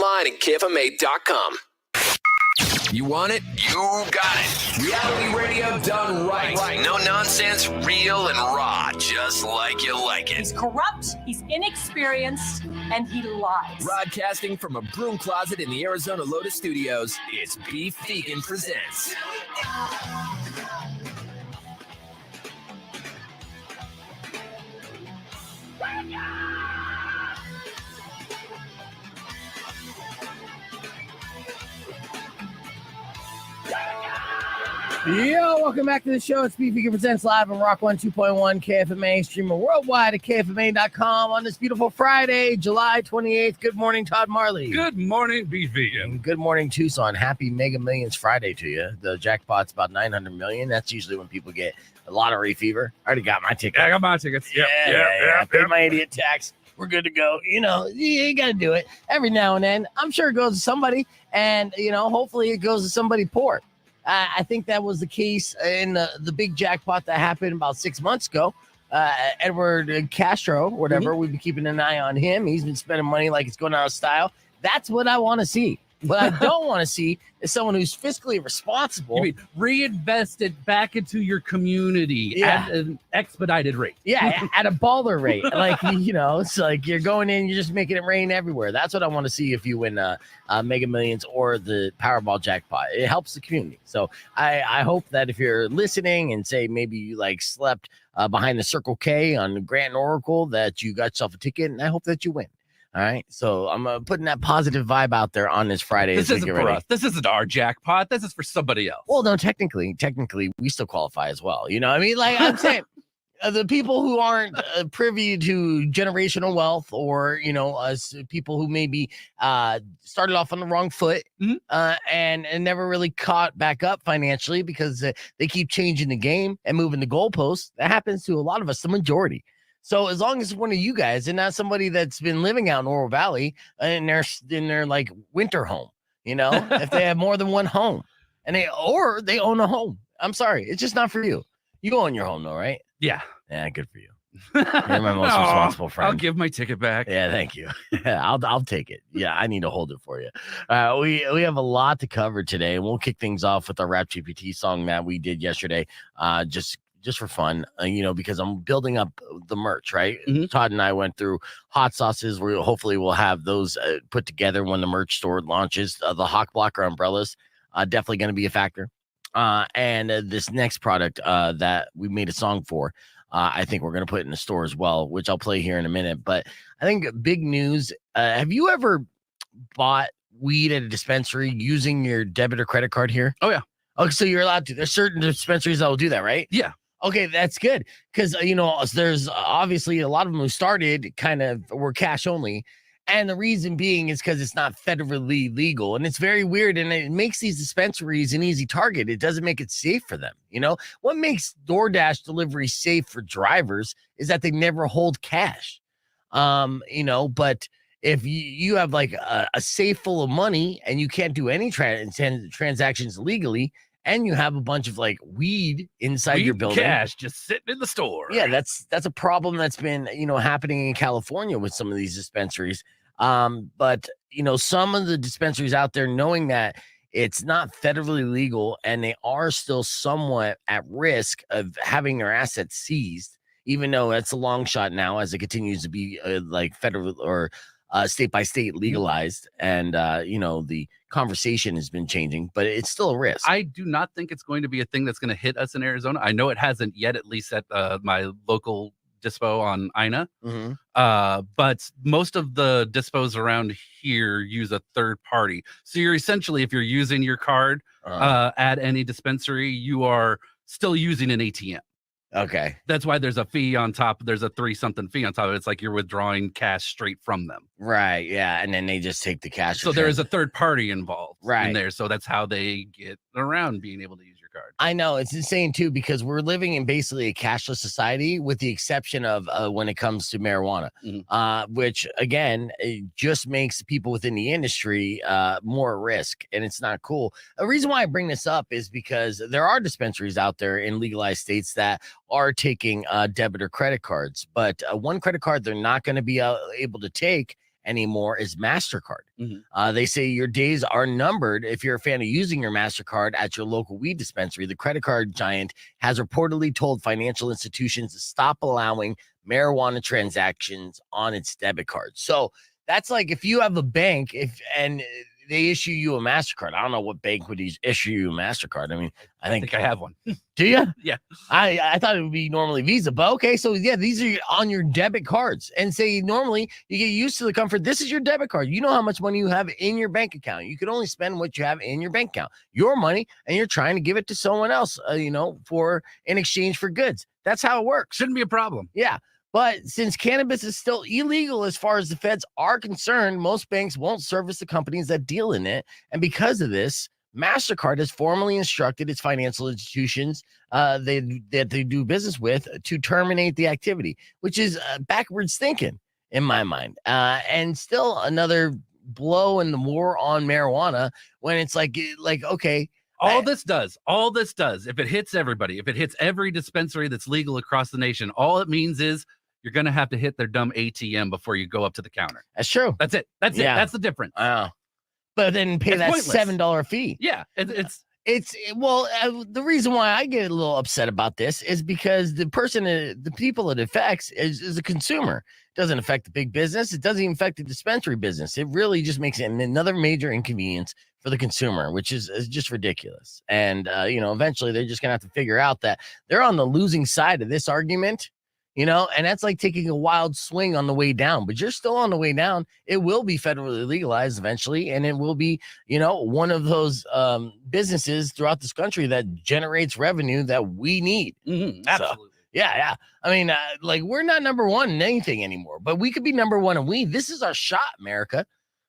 online at KFMA.com. You want it? You got it. Reality radio done right. No nonsense, real and raw, just like you like it. He's corrupt, he's inexperienced, and he lies. Broadcasting from a broom closet in the Arizona Lotus Studios, it's Beef Vegan Presents. Yo, welcome back to the show. It's Beef Vegan Presents live on Rock 102.1 KFMA, streaming worldwide at KFMA.com on this beautiful Friday, July 28th. Good morning, Todd Marlie. Good morning, Beef Vegan. And good morning, Tucson. Happy Mega Millions Friday to you. The jackpot's about 900 million. That's usually when people get a lottery fever. I already got my ticket. Yeah, I got my tickets. I paid my idiot tax. We're good to go. You know, you got to do it every now and then. I'm sure it goes to somebody, and, you know, hopefully it goes to somebody poor. I think that was the case in the big jackpot that happened about 6 months ago. Edward Castro, whatever, we've been keeping an eye on him. He's been spending money like it's going out of style. That's what I want to see. What I don't want to see is someone who's fiscally responsible. You mean reinvest it back into your community at an expedited rate. Yeah, at a baller rate. Like, you know, it's like you're going in, you're just making it rain everywhere. That's what I want to see if you win Mega Millions or the Powerball jackpot. It helps the community. So I hope that if you're listening and say maybe you like slept behind the Circle K on Grant and Oracle, that you got yourself a ticket, and I hope that you win. All right, so I'm putting that positive vibe out there on this Friday. This isn't for us. This isn't our jackpot. This is for somebody else. Well, no, technically, we still qualify as well. You know what I mean? Like I'm saying, the people who aren't privy to generational wealth, or, you know, us people who maybe started off on the wrong foot and never really caught back up financially because they keep changing the game and moving the goalposts. That happens to a lot of us, the majority. So as long as one of you guys and not somebody that's been living out in Oro Valley in their like winter home, you know, if they have more than one home and they own a home. I'm sorry, it's just not for you. You own your home though, right? Yeah. Yeah, good for you. You're my most responsible friend. I'll give my ticket back. Yeah, thank you. I'll take it. Yeah, I need to hold it for you. We have a lot to cover today, and we'll kick things off with our Rap GPT song that we did yesterday. Just for fun, you know, because I'm building up the merch, right? Todd and I went through hot sauces. Hopefully we'll have those put together when the merch store launches. The Hawk Blocker umbrellas, definitely going to be a factor. And this next product that we made a song for, I think we're going to put in the store as well, which I'll play here in a minute. But I think big news. Have you ever bought weed at a dispensary using your debit or credit card here? Oh, yeah. Okay, so you're allowed to. There's certain dispensaries that will do that, right? Yeah. Okay, that's good, because, you know, there's obviously a lot of them who started kind of were cash only. And the reason being is because it's not federally legal. And it's very weird. And it makes these dispensaries an easy target. It doesn't make it safe for them. You know, what makes DoorDash delivery safe for drivers is that they never hold cash. You know, but if you have like a safe full of money and you can't do any transactions legally, and you have a bunch of like weed inside your building, cash just sitting in the store. Yeah, that's a problem that's been, you know, happening in California with some of these dispensaries. But, you know, some of the dispensaries out there, knowing that it's not federally legal and they are still somewhat at risk of having their assets seized, even though that's a long shot now as it continues to be like federal or state by state legalized. And, you know, the conversation has been changing, but it's still a risk. I do not think it's going to be a thing that's going to hit us in Arizona. I know it hasn't yet, at least at my local dispo on Ina. But most of the dispos around here use a third party. So you're essentially, if you're using your card at any dispensary, you are still using an ATM. Okay. That's why there's a fee on top. There's a 3-something fee on top of it. It's like you're withdrawing cash straight from them. Right. Yeah. And then they just take the cash. So there is a third party involved Right. in there. So that's how they get around being able to use your card. I know. It's insane, too, because we're living in basically a cashless society with the exception of when it comes to marijuana, which, again, it just makes people within the industry more at risk. And it's not cool. The reason why I bring this up is because there are dispensaries out there in legalized states that are taking debit or credit cards, but one credit card they're not going to be able to take, anymore is MasterCard. Mhm. They say your days are numbered if you're a fan of using your MasterCard at your local weed dispensary. The credit card giant has reportedly told financial institutions to stop allowing marijuana transactions on its debit card. So that's like if you have a bank, and they issue you a MasterCard. I don't know what bank would issue you a MasterCard. I mean, I think I have one. do you? Yeah. I thought it would be normally Visa, but okay. So yeah, these are on your debit cards, and say normally you get used to the comfort. This is your debit card. You know how much money you have in your bank account. You can only spend what you have in your bank account, your money, and you're trying to give it to someone else, for in exchange for goods. That's how it works. Shouldn't be a problem. Yeah. But since cannabis is still illegal as far as the feds are concerned, most banks won't service the companies that deal in it. And because of this, MasterCard has formally instructed its financial institutions that they do business with to terminate the activity, which is backwards thinking in my mind. And still another blow in the war on marijuana when it's like okay. All this does, if it hits everybody, if it hits every dispensary that's legal across the nation, all it means is you're going to have to hit their dumb ATM before you go up to the counter. That's true. That's it. That's it. That's the difference. But then pay that $7 fee. Yeah. The reason why I get a little upset about this is because the people it affects is a consumer. It doesn't affect the big business. It doesn't even affect the dispensary business. It really just makes it another major inconvenience for the consumer, which is just ridiculous. And, eventually they're just going to have to figure out that they're on the losing side of this argument, and that's like taking a wild swing on the way down, but you're still on the way down. It will be federally legalized eventually, and it will be, one of those businesses throughout this country that generates revenue that we need. Mm-hmm, absolutely. So, yeah. I mean, we're not number one in anything anymore, but we could be number one in weed. This is our shot, America.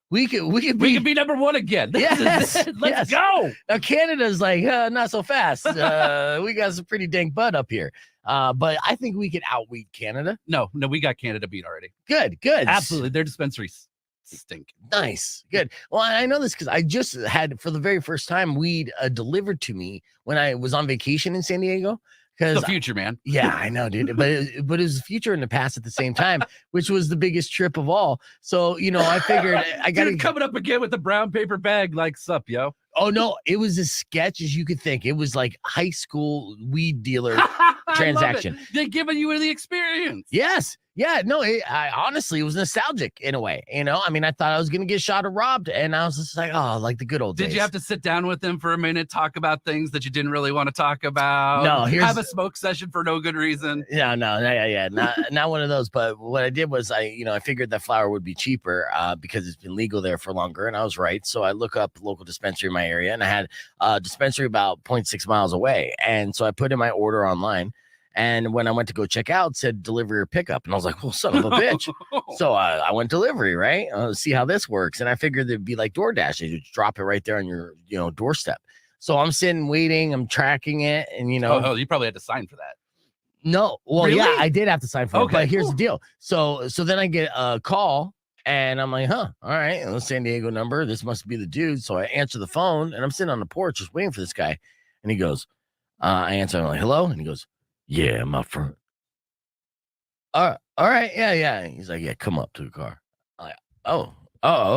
We could be number one again. Let's go. Now Canada's like, not so fast. We got some pretty dang bud up here. But I think we could outweed Canada. No, we got Canada beat already. Good. Absolutely. Their dispensaries stink. Nice. Good. Well, I know this because I just had, for the very first time, weed delivered to me when I was on vacation in San Diego. The future, man. Yeah, I know, dude. But it was the future and the past at the same time, which was the biggest trip of all. So, I figured I got to coming up again with the brown paper bag. Like, sup, yo. Oh no, it was as sketch as you could think. It was like high school weed dealer transaction. They're giving you the experience. Yes. Yeah, no, honestly, it was nostalgic in a way. I mean, I thought I was going to get shot or robbed, and I was just like, oh, like the good old days. Did you have to sit down with them for a minute, talk about things that you didn't really want to talk about? No, have a smoke session for no good reason. Yeah, not one of those. But what I did was I figured that flour would be cheaper because it's been legal there for longer, and I was right. So I look up local dispensary in my area, and I had a dispensary about 0.6 miles away, and so I put in my order online. And when I went to go check out, it said delivery or pickup. And I was like, well, son of a bitch. So I went delivery, right? See how this works. And I figured it'd be like DoorDash. They just drop it right there on your, doorstep. So I'm sitting waiting. I'm tracking it. And, Oh, you probably had to sign for that. No. Well, really? Yeah, I did have to sign for it. But here's cool. the deal. So then I get a call. And I'm like, all right, San Diego number. This must be the dude. So I answer the phone. And I'm sitting on the porch just waiting for this guy. And he goes, I answer. I'm like, hello? And he goes, yeah, my friend. All right. Yeah. He's like, yeah, come up to the car. I'm like, oh,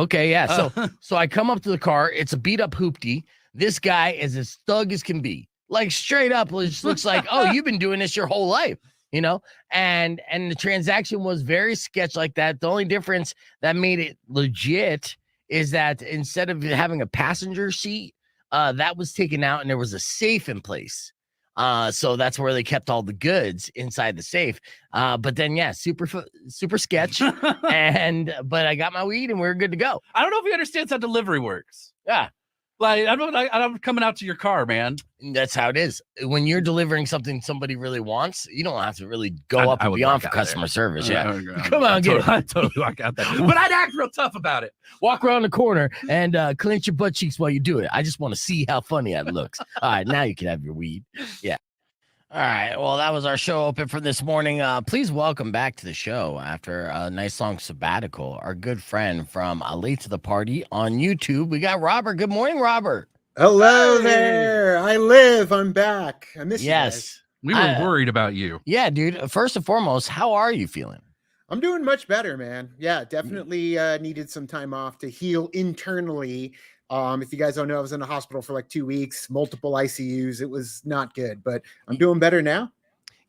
okay. Yeah. So I come up to the car. It's a beat up hoopty. This guy is as thug as can be. Like straight up, it just looks like, oh, you've been doing this your whole life, and the transaction was very sketch like that. The only difference that made it legit is that instead of having a passenger seat, that was taken out and there was a safe in place. So that's where they kept all the goods inside the safe. But then, yeah, super sketch. But I got my weed and we're good to go. I don't know if he understands how delivery works. Yeah. Like, I'm coming out to your car, man. That's how it is. When you're delivering something somebody really wants, you don't have to really go up and beyond for customer service. Yeah. Come on, get it. I totally walk out there. But I'd act real tough about it. Walk around the corner and clench your butt cheeks while you do it. I just want to see how funny that looks. All right, now you can have your weed. Yeah. All right. Well, that was our show open for this morning. Please welcome back to the show after a nice long sabbatical, our good friend from Late to the Party on YouTube. We got Robert. Good morning, Robert. Hello there. I'm back. I miss you guys. We were worried about you. Yeah, dude. First and foremost, how are you feeling? I'm doing much better, man. Yeah, definitely needed some time off to heal internally. If you guys don't know, I was in the hospital for like 2 weeks, multiple ICUs. It was not good, but I'm doing better now.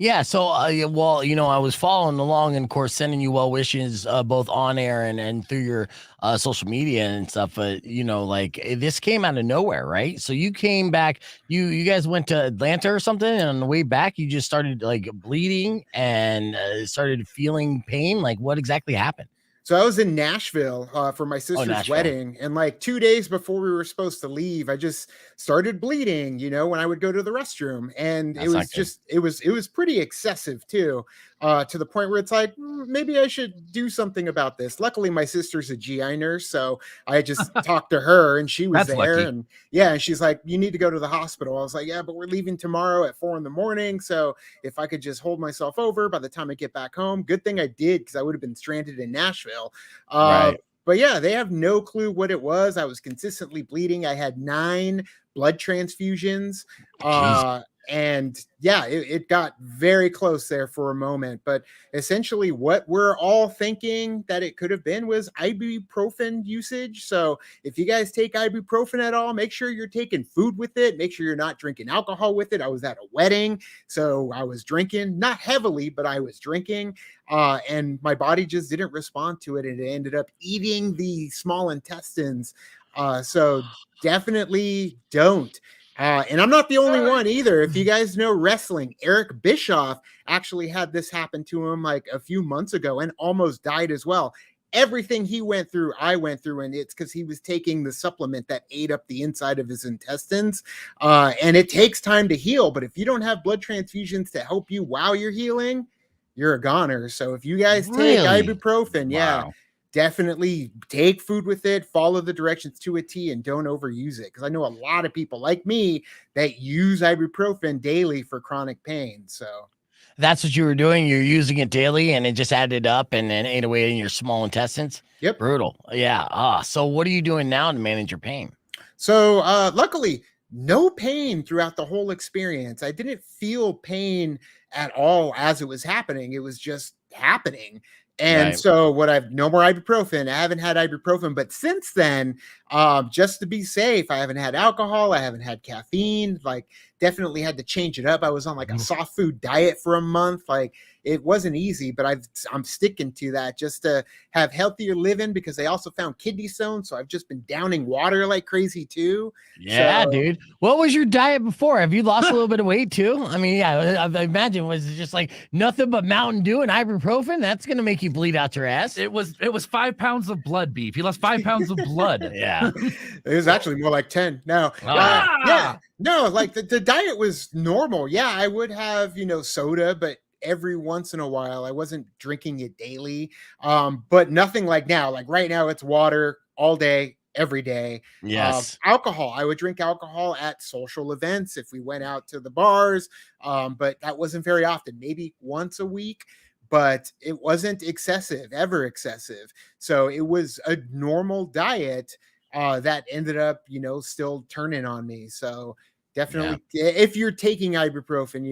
Yeah, so yeah, well, I was following along and of course sending you well wishes both on air and through your social media and stuff. But this came out of nowhere, right? So you came back, you guys went to Atlanta or something, and on the way back, you just started like bleeding and started feeling pain. Like, what exactly happened? So I was in Nashville for my Oh, sister's Nashville. wedding, and like 2 days before we were supposed to leave, I just started bleeding. When I would go to the restroom, and it That's not was good. just it was pretty excessive too, to the point where it's like maybe I should do something about this. Luckily, my sister's a GI nurse, so I just talked to her, and she was That's there, lucky. and yeah, and she's like, "You need to go to the hospital." I was like, "Yeah, but we're leaving tomorrow at 4 a.m, so if I could just hold myself over by the time I get back home." Good thing I did, because I would have been stranded in Nashville. Uh, Right. but yeah, they have no clue what it was. I was consistently bleeding. I had 9 blood transfusions. Jeez. And yeah, it got very close there for a moment. But essentially, what we're all thinking that it could have been was ibuprofen usage. So if you guys take ibuprofen at all, make sure you're taking food with it. Make sure you're not drinking alcohol with it. I was at a wedding, so I was drinking, not heavily, but I was drinking. And my body just didn't respond to it, and it ended up eating the small intestines. So definitely don't. And I'm not the only one either. If you guys know wrestling, Eric Bischoff actually had this happen to him like a few months ago and almost died as well. Everything he went through, I went through, and it's because he was taking the supplement that ate up the inside of his intestines. And it takes time to heal, but if you don't have blood transfusions to help you while you're healing, you're a goner. So if you guys take Really? ibuprofen, yeah, Wow. definitely take food with it, follow the directions to a T, and don't overuse it. Because I know a lot of people like me that use ibuprofen daily for chronic pain. So That's what you were doing. You're using it daily, and it just added up and then ate away in your small intestines. yep. Brutal. Yeah. So what are you doing now to manage your pain? So luckily, no pain throughout the whole experience. I didn't feel pain at all as it was happening. It was just happening. And Right. so what I've no more ibuprofen. I haven't had ibuprofen, but since then, just to be safe, I haven't had alcohol. I haven't had caffeine. Like definitely had to change it up. I was on like a soft food diet for a month. Like it wasn't easy, but I'm sticking to that just to have healthier living, because they also found kidney stones. So I've just been downing water like crazy too. Yeah, So dude. What was your diet before? Have you lost a little bit of weight too? I mean, yeah, I imagine was it just like nothing but Mountain Dew and ibuprofen? That's gonna make you bleed out your ass. It was 5 pounds of blood, beef. He lost 5 pounds of blood. Yeah. it was actually more like 10. No, Oh, yeah. yeah, no, like the diet was normal. Yeah, I would have, soda, but every once in a while. I wasn't drinking it daily. But nothing like now. Like right now, it's water all day, every day. Yes. Alcohol. I would drink alcohol at social events if we went out to the bars. But that wasn't very often, maybe once a week. But it wasn't excessive, ever excessive. So it was a normal diet that ended up, still turning on me. So Yeah. definitely, if you're taking ibuprofen,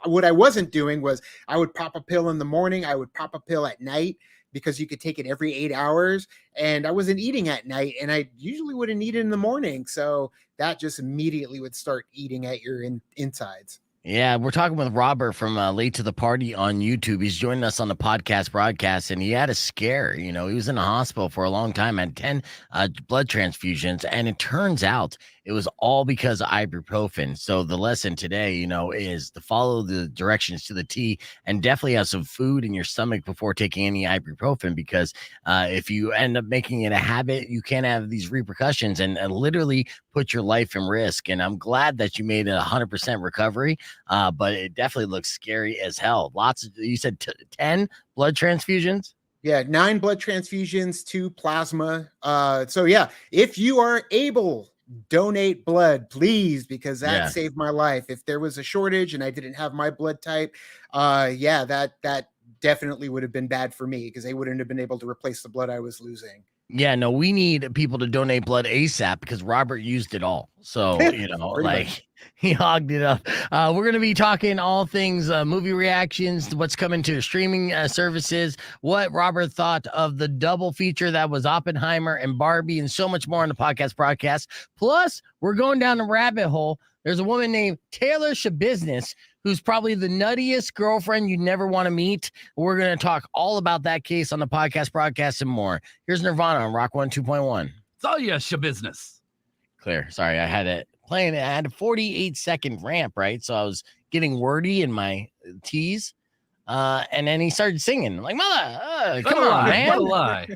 what I wasn't doing was I would pop a pill in the morning, I would pop a pill at night, because you could take it every 8 hours. And I wasn't eating at night, and I usually wouldn't eat it in the morning. So that just immediately would start eating at your insides. Yeah, we're talking with Robert from Late to the Party on YouTube. He's joining us on the podcast broadcast, and he had a scare. He was in the hospital for a long time, had 10 blood transfusions, and it turns out it was all because of ibuprofen. So the lesson today, is to follow the directions to the T, and definitely have some food in your stomach before taking any ibuprofen, because if you end up making it a habit, you can have these repercussions and literally put your life in risk. And I'm glad that you made a 100% recovery. But it definitely looks scary as hell. You said 10 blood transfusions? Yeah, 9 blood transfusions, 2 plasma. So yeah, if you are able, donate blood, please, because that Yeah. saved my life. If there was a shortage and I didn't have my blood type, yeah, that definitely would have been bad for me, because they wouldn't have been able to replace the blood I was losing. Yeah, no, we need people to donate blood ASAP because Robert used it all. So, Pretty like much. he hogged it up. We're going to be talking all things movie reactions, what's coming to streaming services, what Robert thought of the double feature that was Oppenheimer and Barbie, and so much more on the podcast broadcast. Plus, we're going down the rabbit hole. There's a woman named Taylor Schabusiness who's probably the nuttiest girlfriend you never want to meet. We're going to talk all about that case on the podcast broadcast and more. Here's Nirvana on Rock 1 2.1. It's all your business. Clear. Sorry, I had it playing. I had a 48-second ramp, right? So I was getting wordy in my tease. And then he started singing. I'm like, mother, come on, man. What a lie.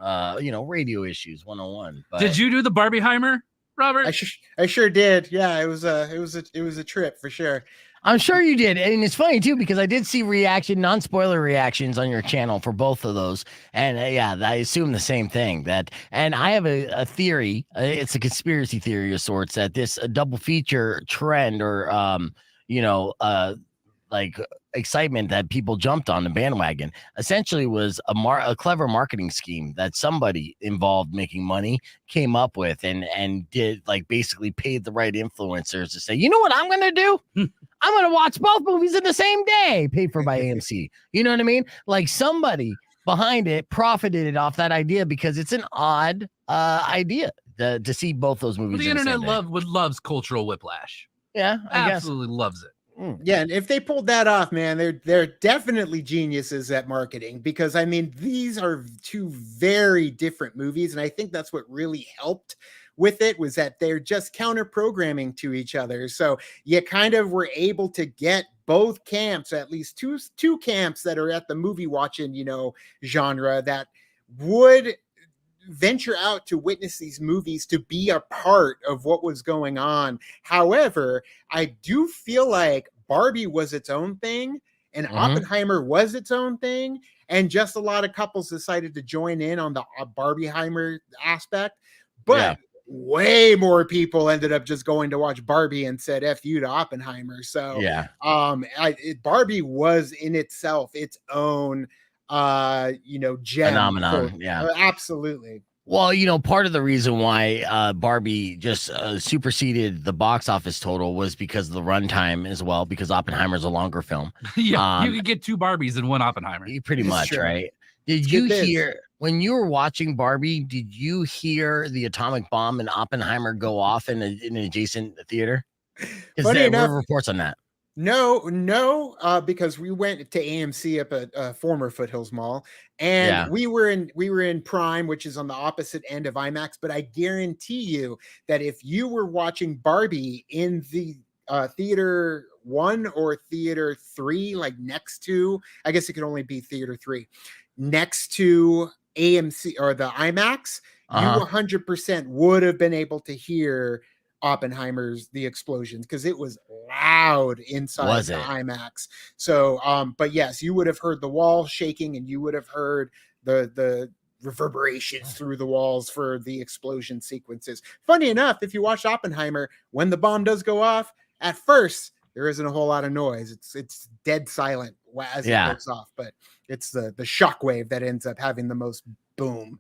Yeah. Radio issues 101. But Did you do the Barbieheimer, Robert? I sure did. Yeah, it was a trip for sure. I'm sure you did. And it's funny too, because I did see non-spoiler reactions on your channel for both of those. And I assume the same thing and I have a theory. It's a conspiracy theory of sorts that this double feature trend or, like excitement that people jumped on the bandwagon essentially was a clever marketing scheme that somebody involved making money came up with and did like basically paid the right influencers to say, you know what I'm going to do? I'm going to watch both movies in the same day, paid for by AMC. You know what I mean? Like somebody behind it profited off that idea because it's an odd idea to see both those movies. Well, the internet loves cultural whiplash. Yeah, I guess. Absolutely loves it. Yeah, and if they pulled that off, man, they're definitely geniuses at marketing because I mean these are two very different movies, and I think that's what really helped with it was that they're just counter programming to each other. So you kind of were able to get both camps, at least two camps that are at the movie watching, genre that would venture out to witness these movies to be a part of what was going on. However, I do feel like Barbie was its own thing and Oppenheimer was its own thing, and just a lot of couples decided to join in on the Barbieheimer aspect, but way more people ended up just going to watch Barbie and said F you to Oppenheimer. So Barbie was in itself its own gem phenomenon. Yeah, absolutely. Well, part of the reason why Barbie just superseded the box office total was because of the runtime as well, because Oppenheimer's a longer film. Yeah, you could get two Barbies in one Oppenheimer. Pretty much, right? Did you hear, when you were watching Barbie, did you hear the atomic bomb in Oppenheimer go off in an adjacent theater? Because there were reports on that. No, because we went to AMC up at former Foothills Mall, and we were in Prime, which is on the opposite end of IMAX. But I guarantee you that if you were watching Barbie in the theater 1 or theater 3, like next to, I guess it could only be theater 3, next to AMC or the IMAX, you 100% would have been able to hear Oppenheimer's the explosions because it was loud inside the IMAX. So but yes, you would have heard the wall shaking and you would have heard the reverberations through the walls for the explosion sequences. Funny enough, if you watch Oppenheimer, when the bomb does go off, at first there isn't a whole lot of noise. It's dead silent as it goes off, but it's the shockwave that ends up having the most boom.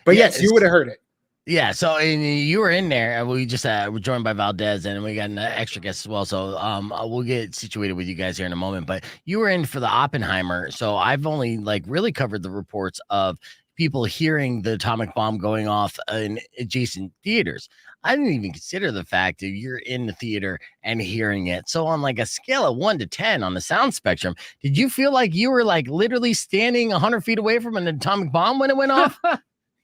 But yes, you would have heard it. Yeah, so you were in there. We just we're joined by Valdez, and we got an extra guest as well. So we'll get situated with you guys here in a moment. But you were in for the Oppenheimer, so I've only really covered the reports of people hearing the atomic bomb going off in adjacent theaters. I didn't even consider the fact that you're in the theater and hearing it. So on like a scale of 1 to 10 on the sound spectrum, did you feel like you were like literally standing 100 feet away from an atomic bomb when it went off?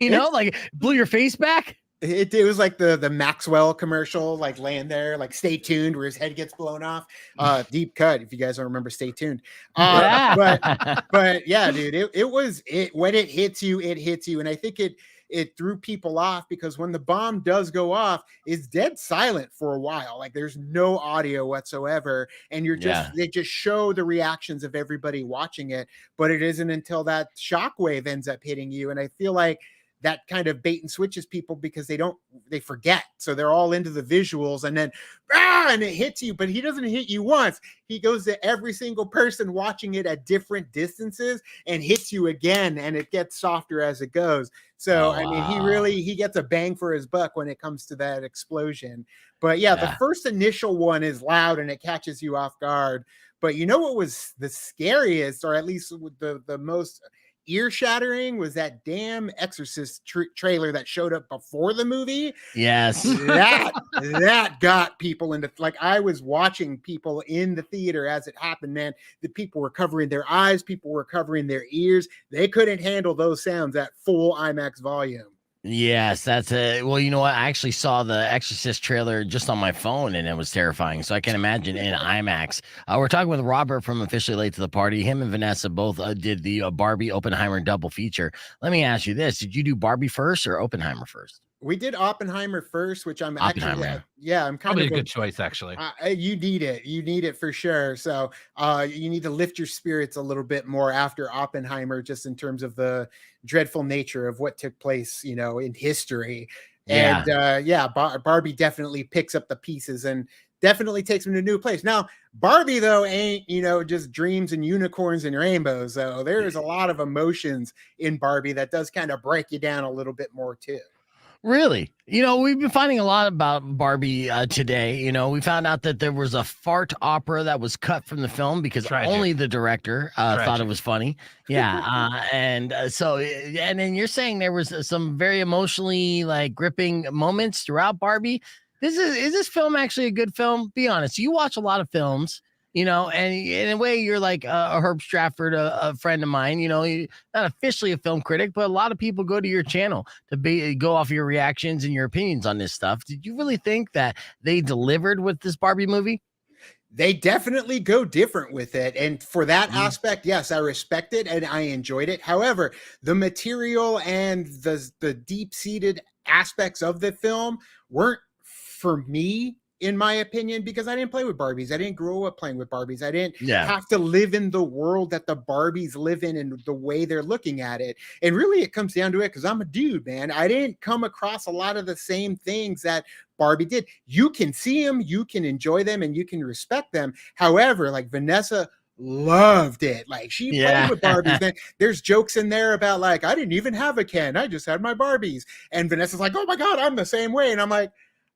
Like blew your face back. It was like the Maxwell commercial, like laying there, like stay tuned, where his head gets blown off. Deep cut. If you guys don't remember, stay tuned. But yeah, dude, it was when it hits you, and I think it threw people off because when the bomb does go off, it's dead silent for a while. Like there's no audio whatsoever, and they just show the reactions of everybody watching it, but it isn't until that shockwave ends up hitting you, and I feel like that kind of bait and switches people because they forget. So they're all into the visuals, and then and it hits you, but he doesn't hit you once. He goes to every single person watching it at different distances and hits you again, and it gets softer as it goes. So, I mean, he gets a bang for his buck when it comes to that explosion. But yeah, the first initial one is loud and it catches you off guard. But you know what was the scariest, or at least the most ear-shattering, was that damn Exorcist trailer that showed up before the movie. Yes. That got people into, like, I was watching people in the theater as it happened, man. The people were covering their eyes, people were covering their ears. They couldn't handle those sounds at full IMAX volume. Yes, that's it. Well, you know what? I actually saw the Exorcist trailer just on my phone, and it was terrifying. So I can imagine in IMAX. We're talking with Robert from Officially Late to the Party. Him and Vanessa both did the Barbie Oppenheimer double feature. Let me ask you this: did you do Barbie first or Oppenheimer first? We did Oppenheimer first, which I'm Oppenheimer. actually, I'm kind Probably of a good choice, actually. You need it for sure. So you need to lift your spirits a little bit more after Oppenheimer, just in terms of the dreadful nature of what took place, in history. And Barbie definitely picks up the pieces and definitely takes them to a new place. Now, Barbie, though, ain't, just dreams and unicorns and rainbows. So there's a lot of emotions in Barbie that does kind of break you down a little bit more too. Really? We've been finding a lot about Barbie today. We found out that there was a fart opera that was cut from the film because only the director thought it was funny. Yeah. And then you're saying there was some very emotionally gripping moments throughout Barbie. Is this film actually a good film? Be honest. You watch a lot of films. And in a way, you're like a Herb Stratford, a friend of mine. You're not officially a film critic, but a lot of people go to your channel to go off your reactions and your opinions on this stuff. Did you really think that they delivered with this Barbie movie? They definitely go different with it. And for that aspect, yes, I respect it and I enjoyed it. However, the material and the deep-seated aspects of the film weren't for me, in my opinion, because I didn't play with Barbies. I didn't grow up playing with Barbies. I didn't have to live in the world that the Barbies live in and the way they're looking at it. And really, it comes down to it because I'm a dude, man. I didn't come across a lot of the same things that Barbie did. You can see them, you can enjoy them, and you can respect them. However, like Vanessa loved it. Like she played with Barbies. Man, there's jokes in there about I didn't even have a Ken. I just had my Barbies. And Vanessa's like, oh my God, I'm the same way. And I'm like,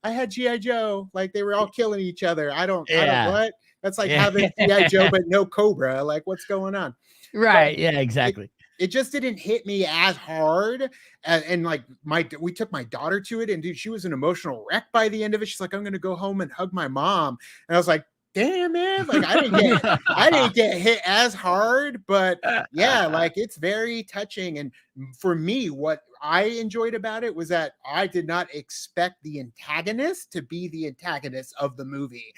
I had G.I. Joe. They were all killing each other. I don't what? That's like having G.I. Joe, but no Cobra. What's going on? Right. Yeah, exactly. It just didn't hit me as hard. And we took my daughter to it, and dude, she was an emotional wreck by the end of it. She's like, I'm going to go home and hug my mom. And I was like, damn, man, I didn't get hit as hard, but yeah, it's very touching. And for me, what I enjoyed about it was that I did not expect the antagonist to be the antagonist of the movie.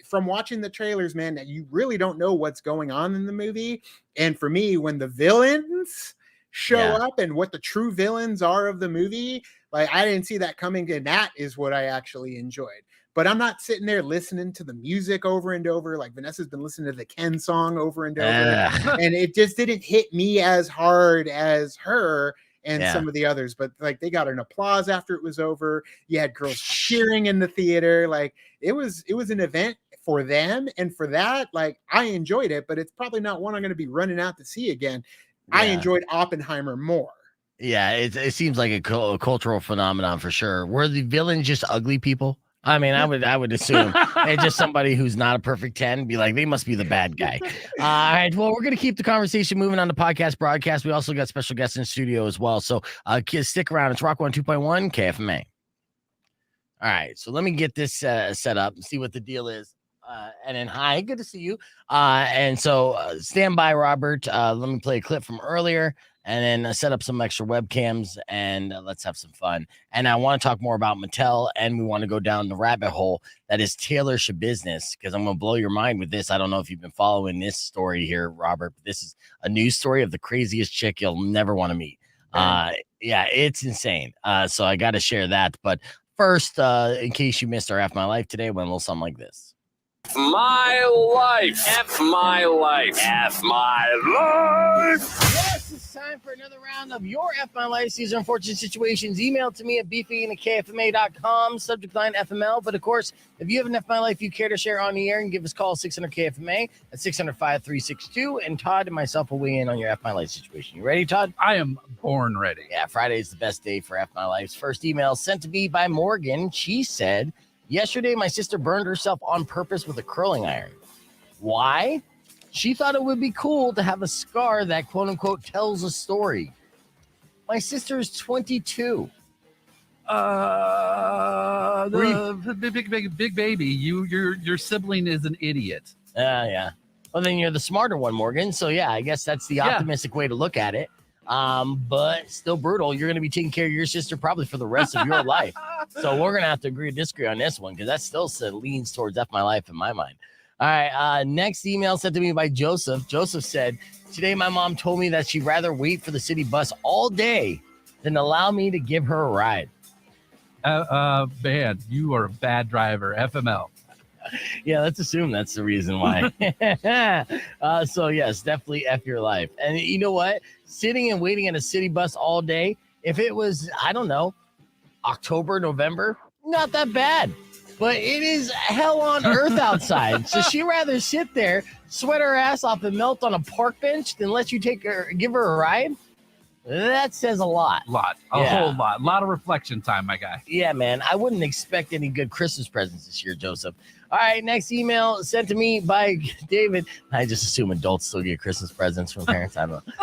From watching the trailers, man, that you really don't know what's going on in the movie. And for me, when the villains show up and what the true villains are of the movie, I didn't see that coming, and that is what I actually enjoyed. But I'm not sitting there listening to the music over and over. Vanessa's been listening to the Ken song over and over. And it just didn't hit me as hard as her and some of the others. But they got an applause after it was over. You had girls cheering in the theater. It was an event for them. And for that, I enjoyed it, but it's probably not one I'm going to be running out to see again. I enjoyed Oppenheimer more. Yeah, it seems like a cultural phenomenon for sure. Were the villains just ugly people? I mean, I would assume it's just somebody who's not a perfect 10, be like, they must be the bad guy. All right. Well, we're going to keep the conversation moving on the podcast broadcast. We also got special guests in studio as well. So kids, stick around. It's Rock 102.1 KFMA. All right. So let me get this set up and see what the deal is. And then, hi, good to see you. And so stand by, Robert. Let me play a clip from earlier. And then set up some extra webcams and let's have some fun. And I want to talk more about Mattel, and we want to go down the rabbit hole that is Taylor Schabusiness, because I'm going to blow your mind with this. I don't know if you've been following this story here, Robert, but this is a news story of the craziest chick you'll never want to meet. Yeah, it's insane. So I got to share that. But first, in case you missed our F My Life today, went a little something like this. My life. F my life. F my life. Yes, time for another round of your F My Life Season Unfortunate Situations. Email to me at beefy@kfma.com, subject line FML. But of course, if you have an F My Life you care to share on the air, and give us a call 600 KFMA at 600-5362, and Todd and myself will weigh in on your F My Life situation. You ready, Todd? I am born ready. Yeah, Friday is the best day for F My Life's first email sent to me by Morgan. She said, yesterday my sister burned herself on purpose with a curling iron. Why? She thought it would be cool to have a scar that, quote unquote, tells a story. My sister is 22. Big baby, your sibling is an idiot. Yeah. Well, then you're the smarter one, Morgan. So yeah, I guess that's the optimistic way to look at it. But still brutal. You're going to be taking care of your sister probably for the rest of your life. So we're going to have to agree to disagree on this one, because that still leans towards F My Life in my mind. All right. Next email sent to me by Joseph. Joseph said, today my mom told me that she'd rather wait for the city bus all day than allow me to give her a ride. Man, you are a bad driver. FML. Yeah, let's assume that's the reason why. So yes, definitely F your life. And you know what? Sitting and waiting in a city bus all day, if it was, I don't know, October, November, not that bad. But it is hell on earth outside. So she'd rather sit there, sweat her ass off, and melt on a park bench than let you give her a ride. That says a lot. A whole lot. A lot of reflection time, my guy. Yeah, man. I wouldn't expect any good Christmas presents this year, Joseph. All right, next email sent to me by David. I just assume adults still get Christmas presents from parents. I don't know.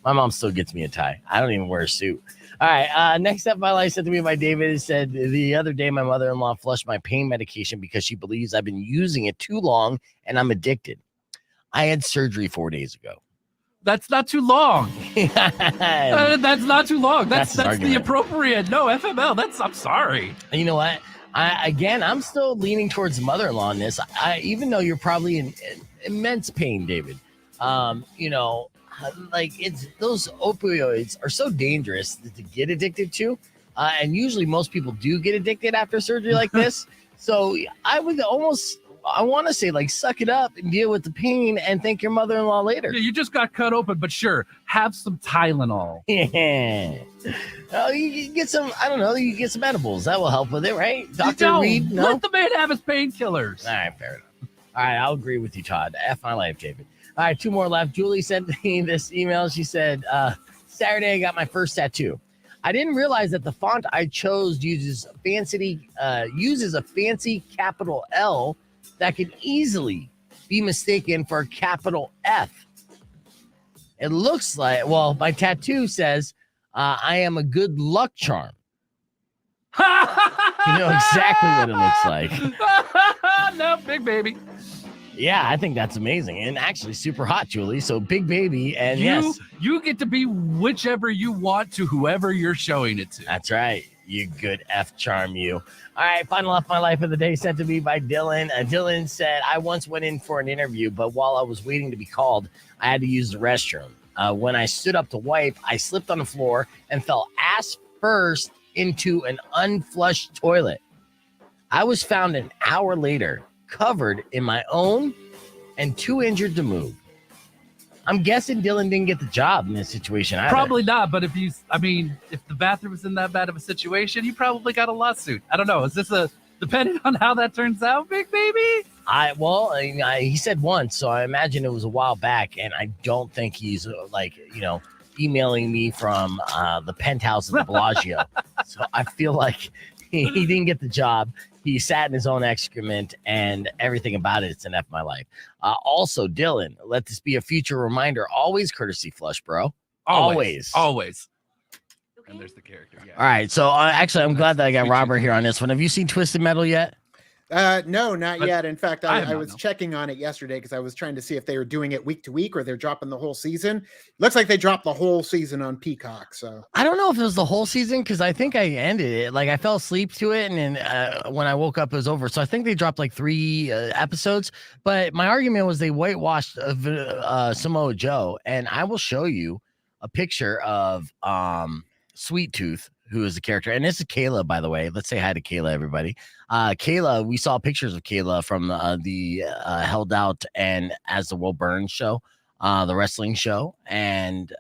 My mom still gets me a tie. I don't even wear a suit. All right, next up, my life sent to me by David. It said, the other day, my mother-in-law flushed my pain medication because she believes I've been using it too long and I'm addicted. I had surgery 4 days ago. That's not too long. That's not too long. That's the appropriate. No, FML. I'm sorry. You know what? I'm still leaning towards the mother-in-law on this. Even though you're probably in immense pain, David. It's those opioids are so dangerous to get addicted to, and usually most people do get addicted after surgery like this. So I want to say, suck it up and deal with the pain and thank your mother-in-law later. You just got cut open, but sure, have some Tylenol. Yeah. You get some, I don't know, you get some edibles. That will help with it, right? Dr. Reed, no? Let the man have his painkillers. All right, fair enough. All right, I'll agree with you, Todd. F My Life, David. All right, two more left. Julie sent me this email. She said, Saturday, I got my first tattoo. I didn't realize that the font I chose uses a fancy capital L that could easily be mistaken for a capital F. It looks like, my tattoo says, I am a good luck charm. You know exactly what it looks like. No, big baby. Yeah, I think that's amazing and actually super hot, Julie. So big baby, and you get to be whichever you want to whoever you're showing it to. That's right. You good F charm, you. All right, final F My Life of the day sent to me by Dylan. Dylan said, I once went in for an interview, but while I was waiting to be called, I had to use the restroom. When I stood up to wipe, I slipped on the floor and fell ass first into an unflushed toilet. I was found an hour later, covered in my own and too injured to move. I'm guessing Dylan didn't get the job in this situation either. Probably not, but if the bathroom was in that bad of a situation, you probably got a lawsuit. I don't know. Is this depending on how that turns out, big baby? He said once, so I imagine it was a while back, and I don't think he's emailing me from the penthouse of the Bellagio. So I feel like he didn't get the job. He sat in his own excrement, and everything about it's an F My Life. Also, Dylan, let this be a future reminder. Always courtesy flush, bro. Always. And there's the character. Yeah. All right. So actually, I'm glad that I got Robert here on this one. Have you seen Twisted Metal yet? No, not yet. In fact, I was checking on it yesterday because I was trying to see if they were doing it week to week or they're dropping the whole season. Looks like they dropped the whole season on Peacock. So I don't know if it was the whole season because I think I ended it. I fell asleep to it, and then when I woke up, it was over. So I think they dropped 3 episodes. But my argument was they whitewashed Samoa Joe, and I will show you a picture of Sweet Tooth, who is the character. And this is Kayla, by the way. Let's say hi to Kayla, everybody. Kayla, we saw pictures of Kayla from the Held Out and As the World Burns show. the wrestling show, and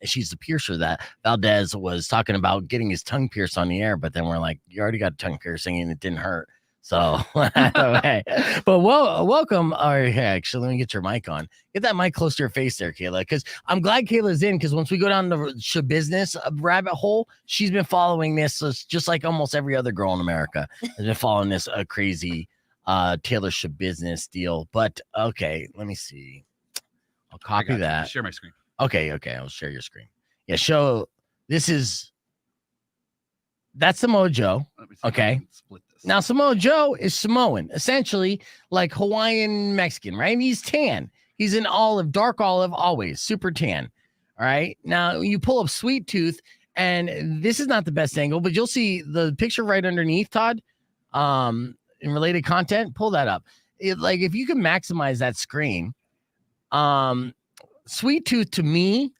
she's the piercer that Valdez was talking about getting his tongue pierced on the air, but then we're like, you already got a tongue piercing and it didn't hurt. So, okay. But welcome. All right, actually, let me get your mic on. Get that mic close to your face there, Kayla, because I'm glad Kayla's in, because once we go down the Schabusiness rabbit hole, she's been following this. So it's just like almost every other girl in America has been following this crazy Taylor Schabusiness deal. But okay, let me see. I'll copy that. Share my screen. Okay. I'll share your screen. Yeah, that's Samoa Joe. Okay. Split this. Now, Samoa Joe is Samoan, essentially like Hawaiian Mexican, right? He's tan. He's an olive, dark olive, always super tan. All right. Now, you pull up Sweet Tooth, and this is not the best angle, but you'll see the picture right underneath, Todd, in related content. Pull that up. If you can maximize that screen, Sweet Tooth to me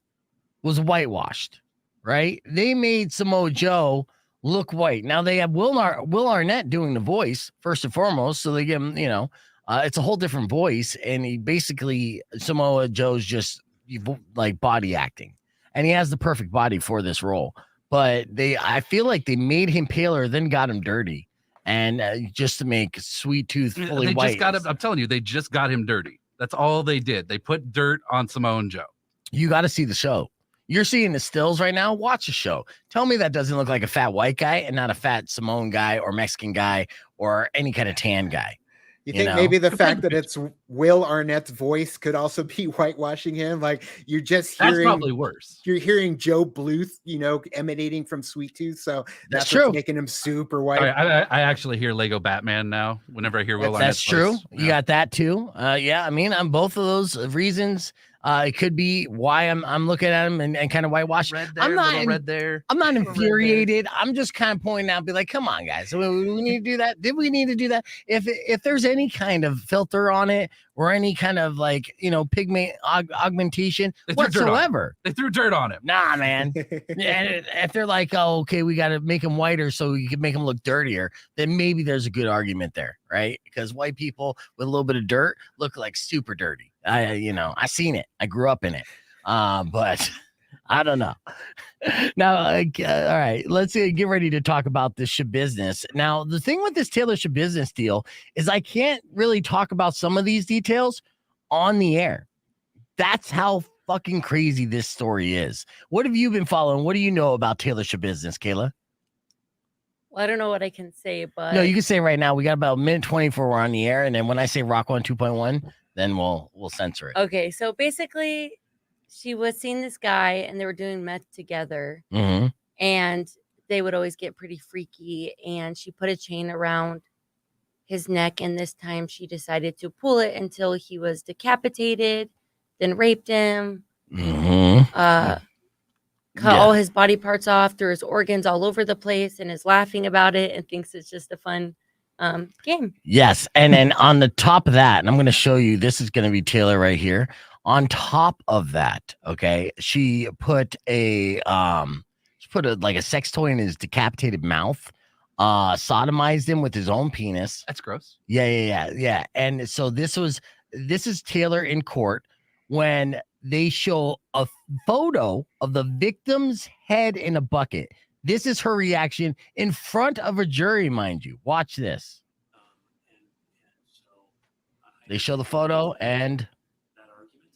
was whitewashed, right? They made Samoa Joe look white. Now they have Will Arnett doing the voice first and foremost, so they give him, it's a whole different voice, and he basically Samoa Joe's just like body acting, and he has the perfect body for this role. But I feel like they made him paler, then got him dirty, and just to make Sweet Tooth fully white. I'm telling you, they just got him dirty. That's all they did. They put dirt on Samoan Joe. You got to see the show. You're seeing the stills right now. Watch the show. Tell me that doesn't look like a fat white guy and not a fat Samoan guy or Mexican guy or any kind of tan guy. You think maybe the fact that it's Will Arnett's voice could also be whitewashing him? Like you're just hearing. That's probably worse. You're hearing Joe Bluth, emanating from Sweet Tooth. So that's true. What's making him super white. I actually hear Lego Batman now whenever I hear Will Arnett's That's true. voice. You got that too. Yeah, I mean, on both of those reasons, it could be why I'm looking at him and kind of whitewashed. Red there, I'm not red there. I'm not infuriated. I'm just kind of pointing out, be like, come on, guys. We need to do that. Did we need to do that? If there's any kind of filter on it or any kind of pigment augmentation whatsoever. They threw dirt on him. Nah, man. And if they're like, oh, okay, we got to make him whiter so you can make him look dirtier, then maybe there's a good argument there, right? Because white people with a little bit of dirt look like super dirty. I seen it. I grew up in it. But I don't know. Now, all right, let's get ready to talk about this Schabusiness. Now, the thing with this Taylor Schabusiness deal is I can't really talk about some of these details on the air. That's how fucking crazy this story is. What have you been following? What do you know about Taylor Schabusiness, Kayla? Well, I don't know what I can say, but no, you can say right now. We got about a minute 20 before we're on the air, and then when I say Rock 1 2.1, then we'll censor it. Okay, so basically, she was seeing this guy, and they were doing meth together, Mm-hmm. and they would always get pretty freaky. And she put a chain around his neck, and this time she decided to pull it until he was decapitated, then raped him, cut all his body parts off, threw his organs all over the place, and is laughing about it and thinks it's just a fun game. Yes. And then on the top of that, and I'm going to show you, this is going to be Taylor right here. On top of that, okay, she put a sex toy in his decapitated mouth, sodomized him with his own penis. That's gross. Yeah. And so this is Taylor in court when they show a photo of the victim's head in a bucket. This is her reaction in front of a jury, mind you. Watch this. They show the photo and that argument.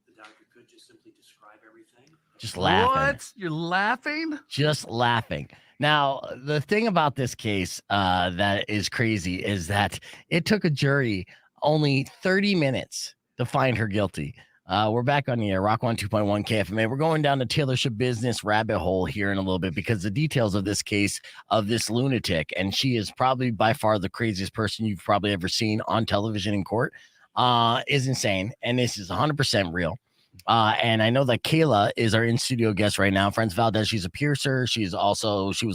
The doctor could just simply describe everything. just laughing. What? You're laughing? Just laughing. Now, the thing about this case that is crazy is that it took a jury only 30 minutes to find her guilty. We're back on the air, Rock 1 2.1 KFMA. We're going down the Taylor Schabusiness rabbit hole here in a little bit because the details of this case of this lunatic, and she is probably by far the craziest person you've probably ever seen on television in court, is insane. And this is 100% real. And I know that Kayla is our in-studio guest right now. Friends Valdez, she's a piercer. She was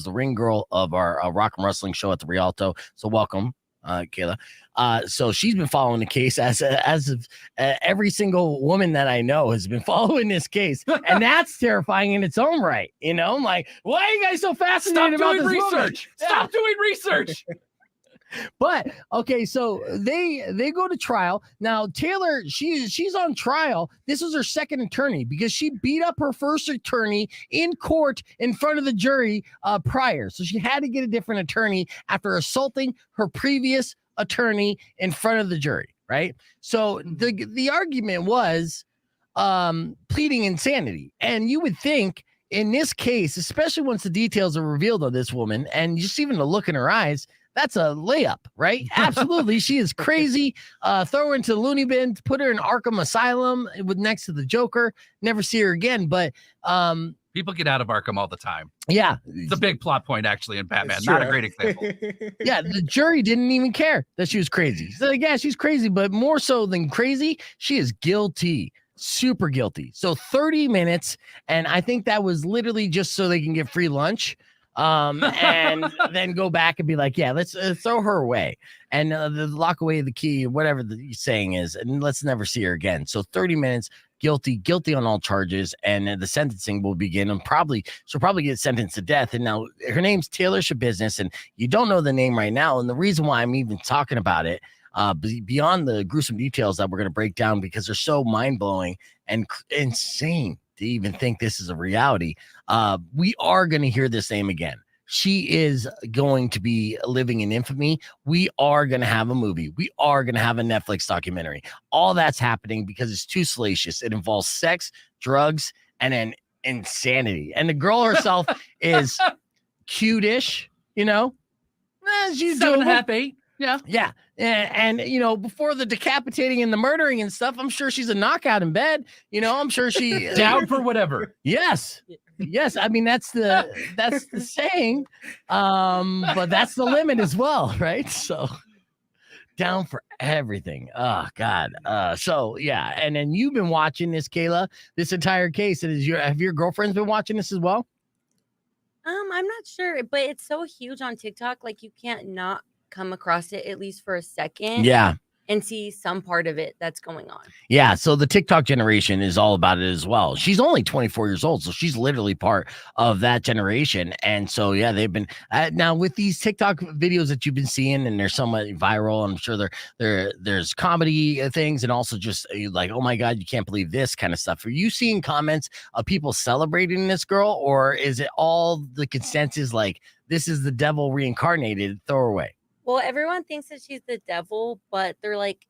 the ring girl of our rock and wrestling show at the Rialto. So welcome, Kayla. So she's been following the case as of every single woman that I know has been following this case. And that's terrifying in its own right. I'm like, why are you guys so fascinated about this research? woman? Stop doing research. But okay, so they go to trial. Now Taylor, she's on trial. This was her second attorney because she beat up her first attorney in court in front of the jury prior. So she had to get a different attorney after assaulting her previous attorney in front of the jury, right? So the argument was pleading insanity. And you would think in this case, especially once the details are revealed on this woman and just even the look in her eyes, that's a layup, right? Absolutely. She is crazy. Throw her into the loony bin, put her in Arkham Asylum with next to the Joker, never see her again. But people get out of Arkham all the time. Yeah. It's a big plot point actually in Batman. Not a great example. Yeah, the jury didn't even care that she was crazy. So like, yeah, she's crazy, but more so than crazy, she is guilty. Super guilty. So 30 minutes, and I think that was literally just so they can get free lunch. And then go back and be like, yeah, let's throw her away and lock away the key, whatever the saying is, and let's never see her again. So 30 minutes, guilty on all charges, and the sentencing will begin, and she'll probably get sentenced to death. And now her name's Taylor Schabusiness, and you don't know the name right now. And the reason why I'm even talking about it, beyond the gruesome details that we're going to break down because they're so mind-blowing and insane to even think this is a reality, we are going to hear this name again. She is going to be living in infamy. We are going to have a movie. We are going to have a Netflix documentary. All that's happening because it's too salacious. It involves sex, drugs, and then insanity. And the girl herself is cute-ish, you know? She's 7.5, 8. Yeah. Yeah. And, you know, before the decapitating and the murdering and stuff, I'm sure she's a knockout in bed. You know, I'm sure she down for whatever. Yes. Yes. I mean, that's the saying. But that's the limit as well, right? So down for everything. Oh God. So yeah. And then you've been watching this, Kayla, this entire case. And have your girlfriends been watching this as well? I'm not sure, but it's so huge on TikTok. Like you can't not come across it at least for a second. Yeah. And see some part of it that's going on. Yeah. So the TikTok generation is all about it as well. She's only 24 years old. So she's literally part of that generation. And so, yeah, they've been now with these TikTok videos that you've been seeing, and they're somewhat viral. I'm sure there's comedy things and also just like, oh my God, you can't believe this kind of stuff. Are you seeing comments of people celebrating this girl, or is it all the consensus like this is the devil reincarnated, throw her away? Well, everyone thinks that she's the devil, but they're like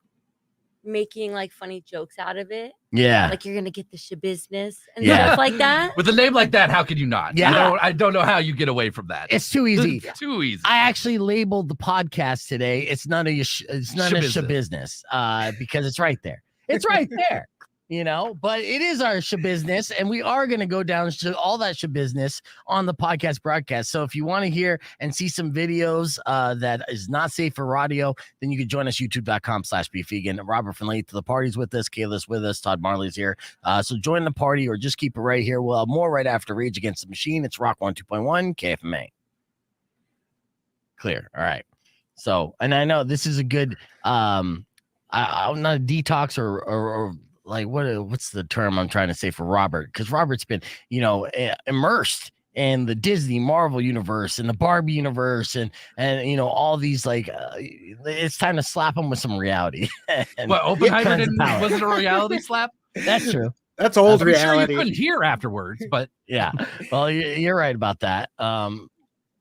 making like funny jokes out of it. Yeah. Like you're going to get the Schabusiness and stuff like that. With a name like that, how could you not? Yeah. I don't know how you get away from that. It's too easy. Too easy. I actually labeled the podcast today. It's none of Schabusiness because it's right there. It's right there. You know, but it is our Schabusiness, and we are going to go down to all that Schabusiness on the podcast broadcast. So if you want to hear and see some videos that is not safe for radio, then you can join us, youtube.com/bevegan. Robert from Late to the Party's with us. Kayla's with us. Todd Marley's here. So join the party or just keep it right here. We'll have more right after Rage Against the Machine. It's Rock 102.1 KFMA. Clear. All right. So, and I know this is a good, I'm not a detox or like what's the term I'm trying to say for Robert? Because Robert's been, you know, immersed in the Disney Marvel universe and the Barbie universe and you know all these like it's time to slap him with some reality. Well, Oppenheimer wasn't a reality slap. That's true. That's old I'm reality. Sure you couldn't hear afterwards, but yeah. Well, you're right about that.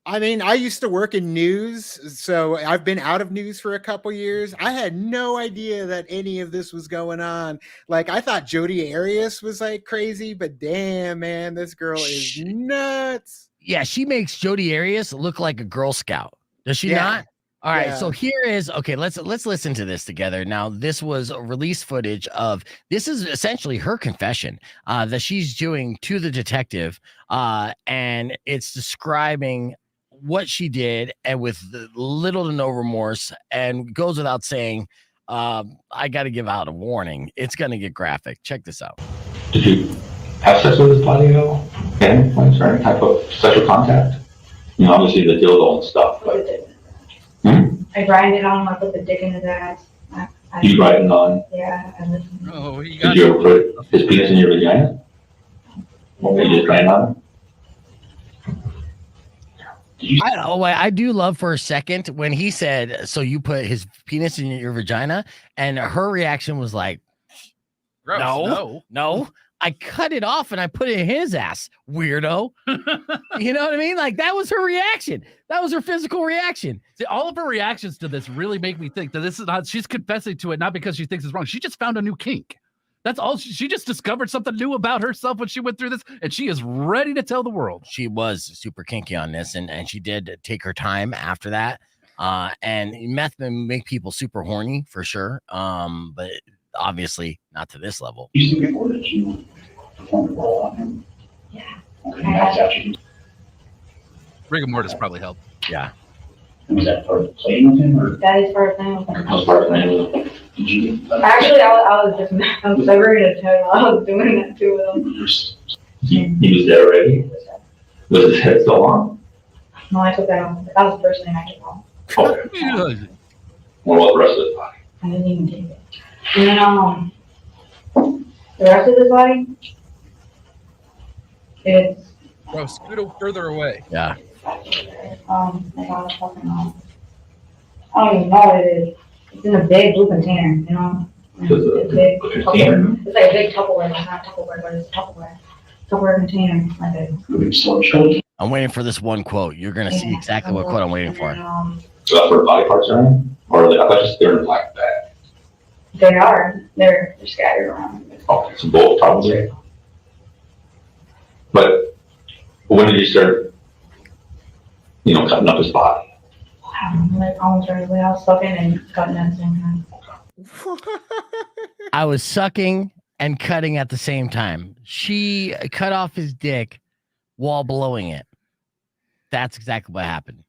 I mean, I used to work in news, so I've been out of news for a couple years. I had no idea that any of this was going on. Like, I thought Jodi Arias was like crazy, but damn, man, this girl is nuts. Yeah, she makes Jodi Arias look like a Girl Scout. Does she not? All right, so here is let's listen to this together. Now, this was released footage of this is essentially her confession that she's doing to the detective, and it's describing what she did and with little to no remorse, and goes without saying, I got to give out a warning. It's going to get graphic. Check this out. Did you have sex with this body at all? Any points or any type of sexual contact? You know, obviously the dildo and stuff, but. I grinded on him, I put the dick in his ass. You grinded on? Yeah. Did you ever put his penis in your vagina? Or you just grinded on him? I do love for a second when he said, so you put his penis in your vagina, and her reaction was like, Gross. no, I cut it off and I put it in his ass, weirdo. You know what I mean? Like, that was her reaction. That was her physical reaction. See, all of her reactions to this really make me think that this is not, she's confessing to it, not because she thinks it's wrong. She just found a new kink. That's all. She just discovered something new about herself when she went through this, and she is ready to tell the world. She was super kinky on this, and she did take her time after that. And meth can make people super horny for sure. But obviously not to this level. You see before that you performed a role on him? Yeah. Okay, that's actually. Rigor mortis probably helped. Yeah. And was that part of playing with him, or That is part of thing. that was part of the did you? Actually, I was just, I'm so ready to tell you I was doing that too with him. He was there already? Was his head still on? No, I took that off. That was the first thing I took off. Okay. What about the rest of his body? I didn't even take it. And then, the rest of his body, it's, Bro, scoot further away. Yeah. I got a fucking, I don't even know what it is. It's in a big blue container, you know? It's big. A container? It's like a big Tupperware. It's not Tupperware, but it's Tupperware. Tupperware container, like a. I'm waiting for this one quote. You're gonna see exactly what quote I'm waiting for. So that's where body parts are in? Or I thought just they're in black bag. They are. They're scattered around. Okay, so both probably. But when did you start, cutting up his body? Like almost right away. I was sucking and cutting at the same time. I was sucking and cutting at the same time. She cut off his dick while blowing it. That's exactly what happened.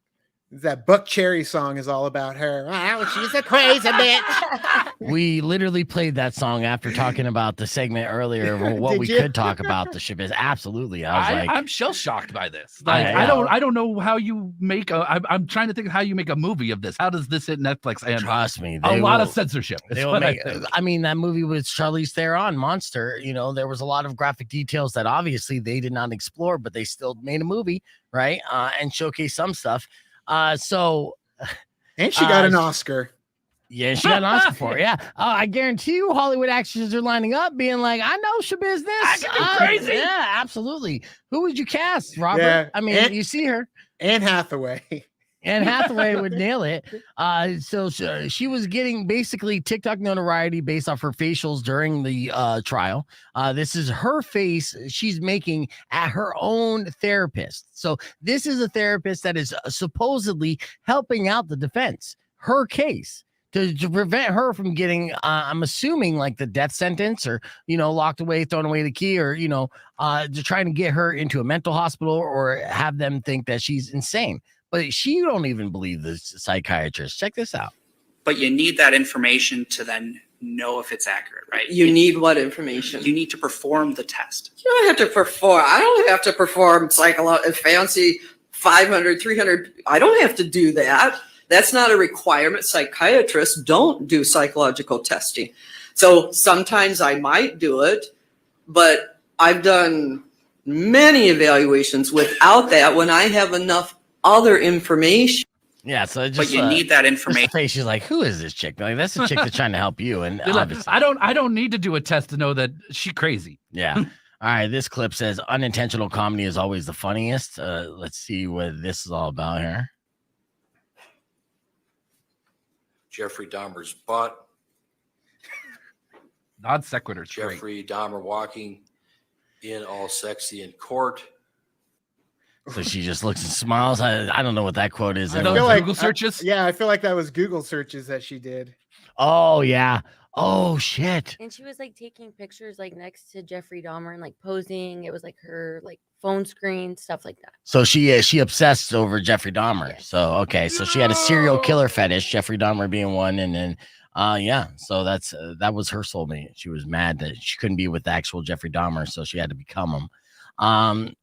That Buck Cherry song is all about her. Wow, she's a crazy bitch. We literally played that song after talking about the segment earlier of what Did we you? could talk about the ship is. Absolutely. I was I'm shell shocked by this. Like, I I don't know how you make I'm trying to think of how you make a movie of this. How does this hit Netflix? And trust me, a lot of censorship. They will make, I mean, that movie with Charlize Theron, Monster, there was a lot of graphic details that obviously they did not explore, but they still made a movie, right? And showcase some stuff. And she got an Oscar. Yeah, she got an Oscar for it. Yeah. I guarantee you Hollywood actors are lining up being like, I know Schabusiness. I can be crazy. Yeah, absolutely. Who would you cast, Robert? Yeah, I mean, you see her. Anne Hathaway. Anne Hathaway would nail it. So she was getting basically TikTok notoriety based off her facials during the trial. This is her face she's making at her own therapist. So this is a therapist that is supposedly helping out the defense, her case, to prevent her from getting, I'm assuming, like the death sentence or, locked away, thrown away the key, or, to trying to get her into a mental hospital or have them think that she's insane. But she don't even believe the psychiatrist. Check this out. But you need that information to then know if it's accurate, right? You need what information? You need to perform the test. You don't have to perform. I don't have to perform fancy 500, 300. I don't have to do that. That's not a requirement. Psychiatrists don't do psychological testing. So sometimes I might do it, but I've done many evaluations without that when I have enough other information. Yeah, so just, but you need that information. She's like, who is this chick? Like, that's the chick that's trying to help you. And I don't need to do a test to know that she's crazy. Yeah. All right. This clip says unintentional comedy is always the funniest. Let's see what this is all about here. Jeffrey Dahmer's butt. Non sequitur. Jeffrey Dahmer walking in all sexy in court. So she just looks and smiles. I don't know what that quote is. I feel like Google searches. I feel like that was Google searches that she did. Oh yeah. Oh shit. And she was like taking pictures like next to Jeffrey Dahmer and like posing. It was like her like phone screen, stuff like that. So she obsessed over Jeffrey Dahmer. Yes. So okay, so she had a serial killer fetish, Jeffrey Dahmer being one, and then so that was her soulmate. She was mad that she couldn't be with the actual Jeffrey Dahmer, so she had to become him.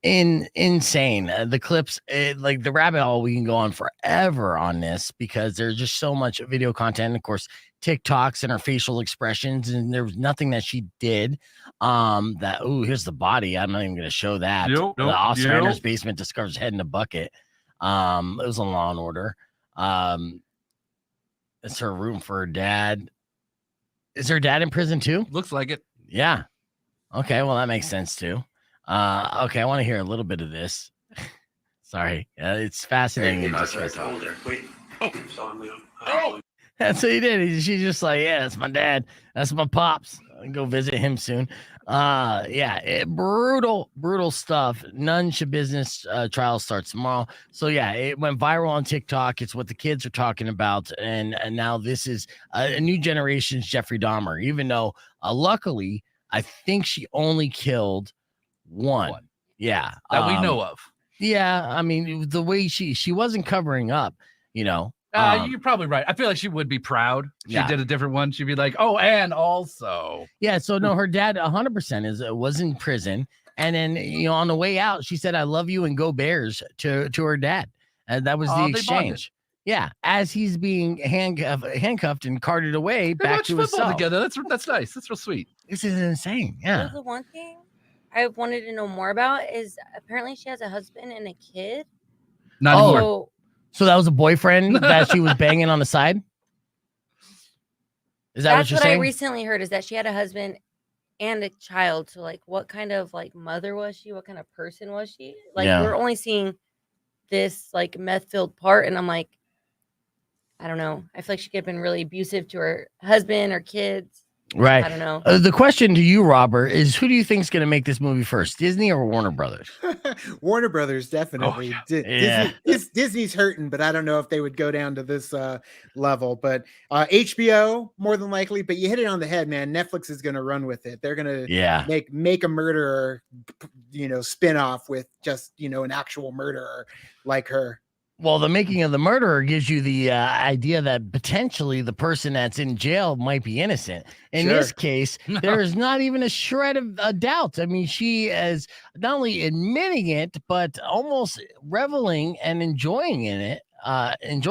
Insane. The clips, like the rabbit hole, we can go on forever on this because there's just so much video content. Of course, TikToks and her facial expressions, and there was nothing that she did. Here's the body. I'm not even going to show that. The Oscar Sanders basement discovers head in a bucket. It was on Law and Order. It's her room for her dad. Is her dad in prison too? Looks like it. Yeah. Okay, well, that makes sense too. Okay, I want to hear a little bit of this. Sorry. It's fascinating. And distressing. Wait. Oh, That's what he did. She's just like, yeah, that's my dad. That's my pops. I can go visit him soon. Brutal stuff. None Schabusiness trial starts tomorrow. So yeah, it went viral on TikTok. It's what the kids are talking about, and now this is a new generation's Jeffrey Dahmer. Even though, luckily, I think she only killed one. Yeah, that we know of. Yeah, I mean, the way she wasn't covering up, you know. You're probably right. I feel like she would be proud. She did a different one. She'd be like, "Oh, and also." Yeah. So no, her dad 100% was in prison, and then on the way out, she said, "I love you" and "Go Bears" to her dad, and that was the exchange. Yeah, as he's being handcuffed and carted away back to his cell. Together. That's nice. That's real sweet. This is insane. Yeah. The one thing I wanted to know more about is apparently she has a husband and a kid. Not anymore. So that was a boyfriend that she was banging on the side? Is that what you're saying? That's what I recently heard, is that she had a husband and a child. So like, what kind of like mother was she? What kind of person was she? Like, we're only seeing this like meth-filled part, and I'm like, I don't know. I feel like she could have been really abusive to her husband or kids. Right. I don't know. The question to you, Robert, is who do you think is going to make this movie first, Disney or Warner Brothers? Warner Brothers, definitely. Disney's hurting, but I don't know if they would go down to this level. But HBO, more than likely. But you hit it on the head, man. Netflix is going to run with it. They're going to make a murderer, spin-off with just, an actual murderer like her. Well, the making of the murderer gives you the idea that potentially the person that's in jail might be innocent. In this case, there is not even a shred of doubt. I mean, she is not only admitting it, but almost reveling and enjoying it. And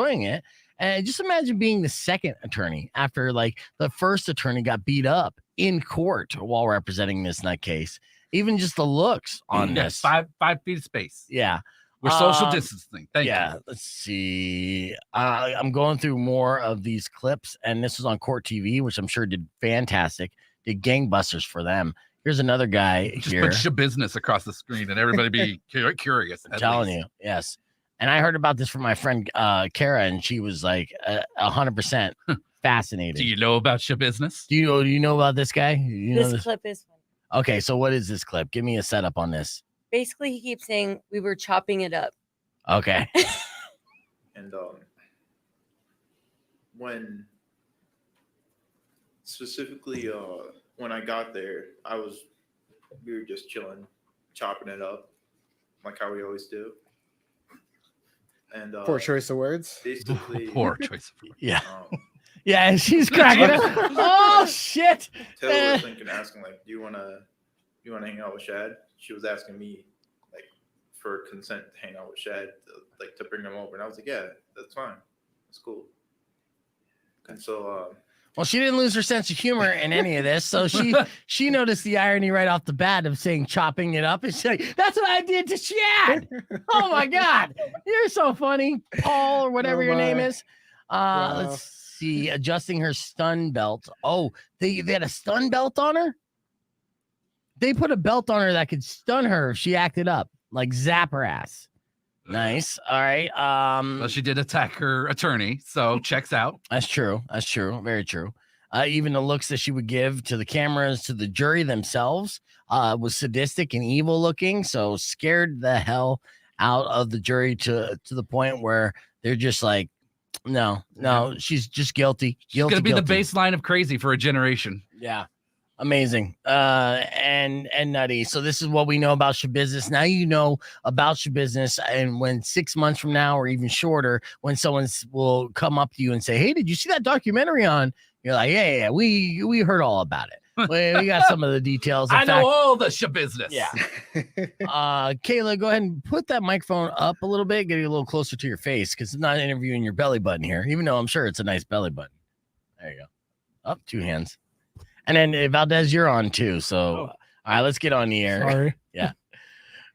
just imagine being the second attorney after like the first attorney got beat up in court while representing this nutcase. Even just the looks on this. 5 feet of space. Yeah. We're social distancing. Thank you. Let's see. I'm going through more of these clips, and this was on Court TV, which I'm sure did fantastic. Did gangbusters for them. Here's another guy Just here. put Schabusiness across the screen, and everybody be curious. I'm telling you, yes. And I heard about this from my friend Kara, and she was like 100% fascinated. Do you know about Schabusiness? Do you know about this guy? This clip is fun. Okay, so what is this clip? Give me a setup on this. Basically, he keeps saying we were chopping it up. Okay. And when specifically when I got there, we were just chilling, chopping it up, like how we always do. And poor choice of words. Basically, poor choice of words. Yeah. Yeah, and she's cracking up. Oh shit. Taylor was asking like, do you wanna hang out with Shad? She was asking me like for consent to hang out with Shad, to bring him over, and I was like, yeah, that's fine, that's cool. And so, well, she didn't lose her sense of humor in any of this, so she noticed the irony right off the bat of saying chopping it up, and she's like, "That's what I did to Shad." Oh my god, you're so funny, Paul or whatever your name is. Wow. Let's see, adjusting her stun belt. Oh, they had a stun belt on her. They put a belt on her that could stun her if she acted up, like zap her ass. Nice. All right. Well, she did attack her attorney, so checks out. That's true. That's true. Very true. Even the looks that she would give to the cameras, to the jury themselves, was sadistic and evil looking. So scared the hell out of the jury to the point where they're just like, no, she's just guilty. She's gonna be the baseline of crazy for a generation. Yeah. Amazing. And nutty. So this is what we know about Schabusiness. Now you know about Schabusiness, and when 6 months from now or even shorter, when someone will come up to you and say, "Hey, did you see that documentary on?" You're like, yeah, we heard all about it. We got some of the details. I know all the Schabusiness. Yeah. Kayla, go ahead and put that microphone up a little bit, get it a little closer to your face, because it's not interviewing your belly button here, even though I'm sure it's a nice belly button. There you go. Up, 2 hands. And then Valdez, you're on too. So, all right, let's get on the air. Sorry. Yeah.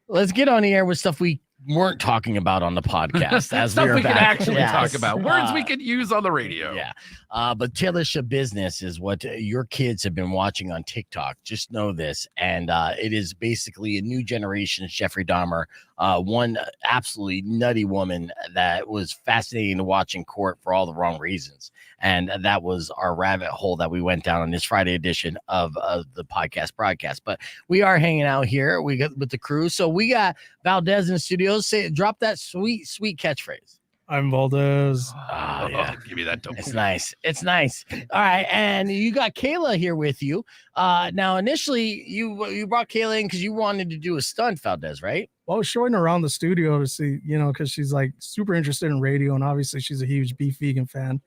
Let's get on the air with stuff we weren't talking about on the podcast as Stuff we were we can back. actually Yes. talk about. Words we could use on the radio. Yeah. But Taylor Schabusiness is what your kids have been watching on TikTok. Just know this. And it is basically a new generation Jeffrey Dahmer, one absolutely nutty woman that was fascinating to watch in court for all the wrong reasons. And that was our rabbit hole that we went down on this Friday edition of the podcast broadcast. But we are hanging out here. We got with the crew. So we got Valdez in the studio. Drop that sweet catchphrase. I'm Valdez. Oh, yeah. Give me that. It's nice. It's nice. All right. And you got Kayla here with you. Now, initially, you brought Kayla in because you wanted to do a stunt, Valdez, right? Well, I was showing her around the studio to see, because she's like super interested in radio. And obviously, she's a huge beef vegan fan.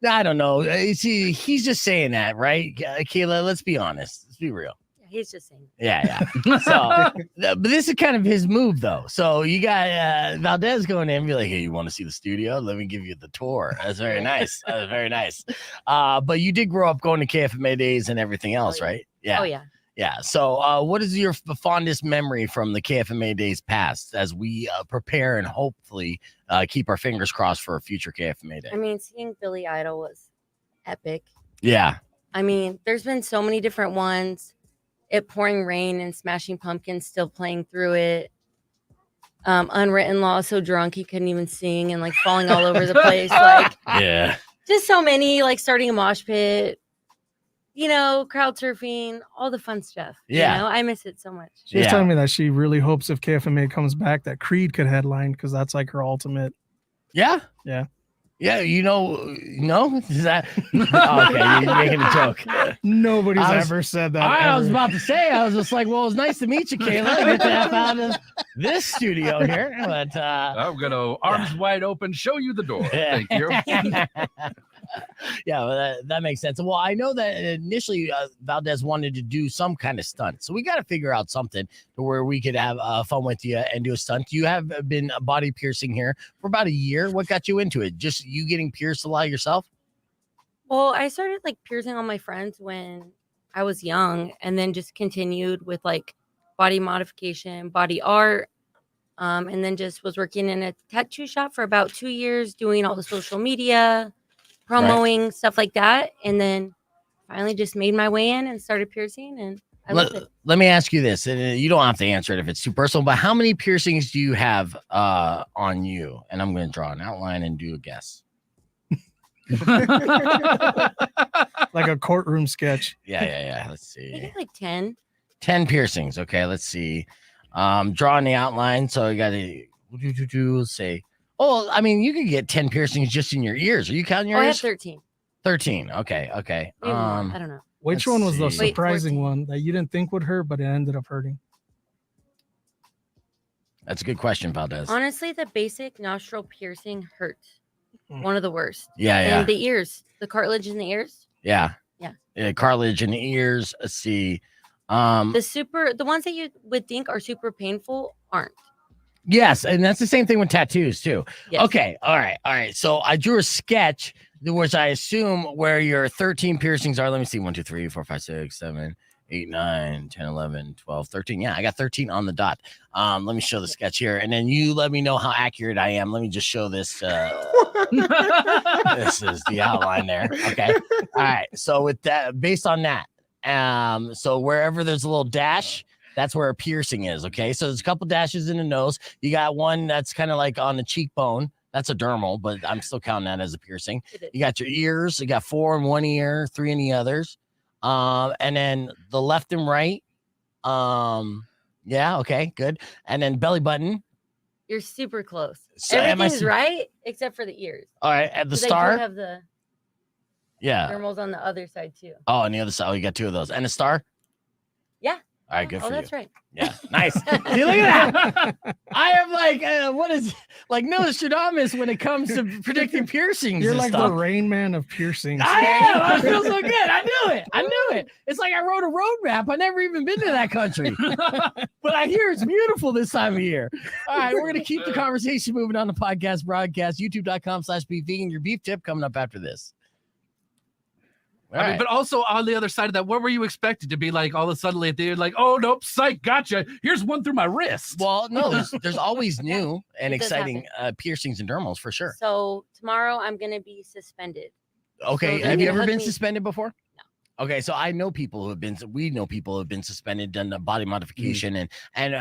I don't know. See, he's just saying that, right? Kayla, let's be honest. Let's be real. He's just saying. Yeah. So, but this is kind of his move, though. So you got Valdez going in and be like, hey, you want to see the studio? Let me give you the tour. That's very nice. Very nice. But you did grow up going to KFMA days and everything else, right? Yeah. Oh, yeah. Yeah. So what is your fondest memory from the KFMA days past as we prepare and hopefully keep our fingers crossed for a future KFMA day? I mean, seeing Billy Idol was epic. Yeah. I mean, there's been so many different ones. It Pouring Rain and Smashing Pumpkins still playing through it. Unwritten Law, so drunk he couldn't even sing and like falling all over the place. Like, yeah. Just so many, like starting a mosh pit, crowd surfing, all the fun stuff. Yeah. I miss it so much. She was telling me that she really hopes if KFMA comes back that Creed could headline because that's like her ultimate. Yeah. Yeah. Yeah, no? Is that okay? You're making a joke. Nobody's ever said that. I was about to say, I was just like, well, it's nice to meet you, Kayla. Get the F out of this studio here. But I'm gonna arms wide open, show you the door. Yeah. Thank you. Yeah, well, that makes sense. Well, I know that initially Valdez wanted to do some kind of stunt, so we got to figure out something to where we could have fun with you and do a stunt. You have been body piercing here for about a year. What got you into it? Just you getting pierced a lot yourself? Well, I started like piercing all my friends when I was young, and then just continued with like body modification, body art, and then just was working in a tattoo shop for about 2 years, doing all the social media. Promoting stuff like that, and then finally just made my way in and started piercing, and I love it. Let me ask you this, and you don't have to answer it if it's too personal, but how many piercings do you have on you? And I'm going to draw an outline and do a guess. Like a courtroom sketch. Yeah. Let's see. I think like 10. 10 piercings. Okay, let's see. Drawing the outline, so I got to say. Oh, I mean, you could get 10 piercings just in your ears. Are you counting your I have ears? 13. 13. Okay. Maybe more. I don't know. Which one was the see. surprising one that you didn't think would hurt, but it ended up hurting? That's a good question, Valdez. Honestly, the basic nostril piercing hurts. One of the worst. Yeah. And the ears, the cartilage in the ears. Yeah. Cartilage in the ears. Let's see. The ones that you would think are super painful aren't. Yes, and that's the same thing with tattoos too. Yes. Okay, all right. So I drew a sketch, which I assume where your 13 piercings are. Let me see. 1, 2, 3, 4, 5, 6, 7, 8, 9, 10, 11, 12, 13. Yeah, I got 13 on the dot. Let me show the sketch here, and then you let me know how accurate I am. Let me just show this. This is the outline there. Okay. All right. So with that, based on that, so wherever there's a little dash, that's where a piercing is. Okay. So there's a couple dashes in the nose. You got one that's kind of like on the cheekbone. That's a dermal, but I'm still counting that as a piercing. You got your ears. You got 4 in one ear, 3 in the others. And then the left and right. Yeah. Okay. Good. And then belly button. You're super close. So everything's right except for the ears. All right. At the 'Cause star. I do have the dermals on the other side too. Oh, on the other side. Oh, you got 2 of those. And a star. Yeah. All right, good for Oh, you. that's right. Yeah, nice. See, look at that. I am like, what is like Nostradamus when it comes to predicting piercings. You're and like stuff. the Rain Man of piercings. I am. I feel so good. I knew it. It's like I wrote a roadmap. I never even been to that country, but I hear it's beautiful this time of year. All right, we're gonna keep the conversation moving on the podcast broadcast. YouTube.com/beefvegan. Your beef tip coming up after this. I mean, but also on the other side of that, what were you expected to be like? All of a sudden, at the end, like, oh nope, psych, gotcha. Here's one through my wrist. Well, no, there's always new and It does exciting piercings and dermals for sure. So tomorrow I'm gonna be suspended. Okay, So have you they're gonna ever hook been me- suspended before? No. Okay, so I know people who have been. We know people who have been suspended, done the body modification, and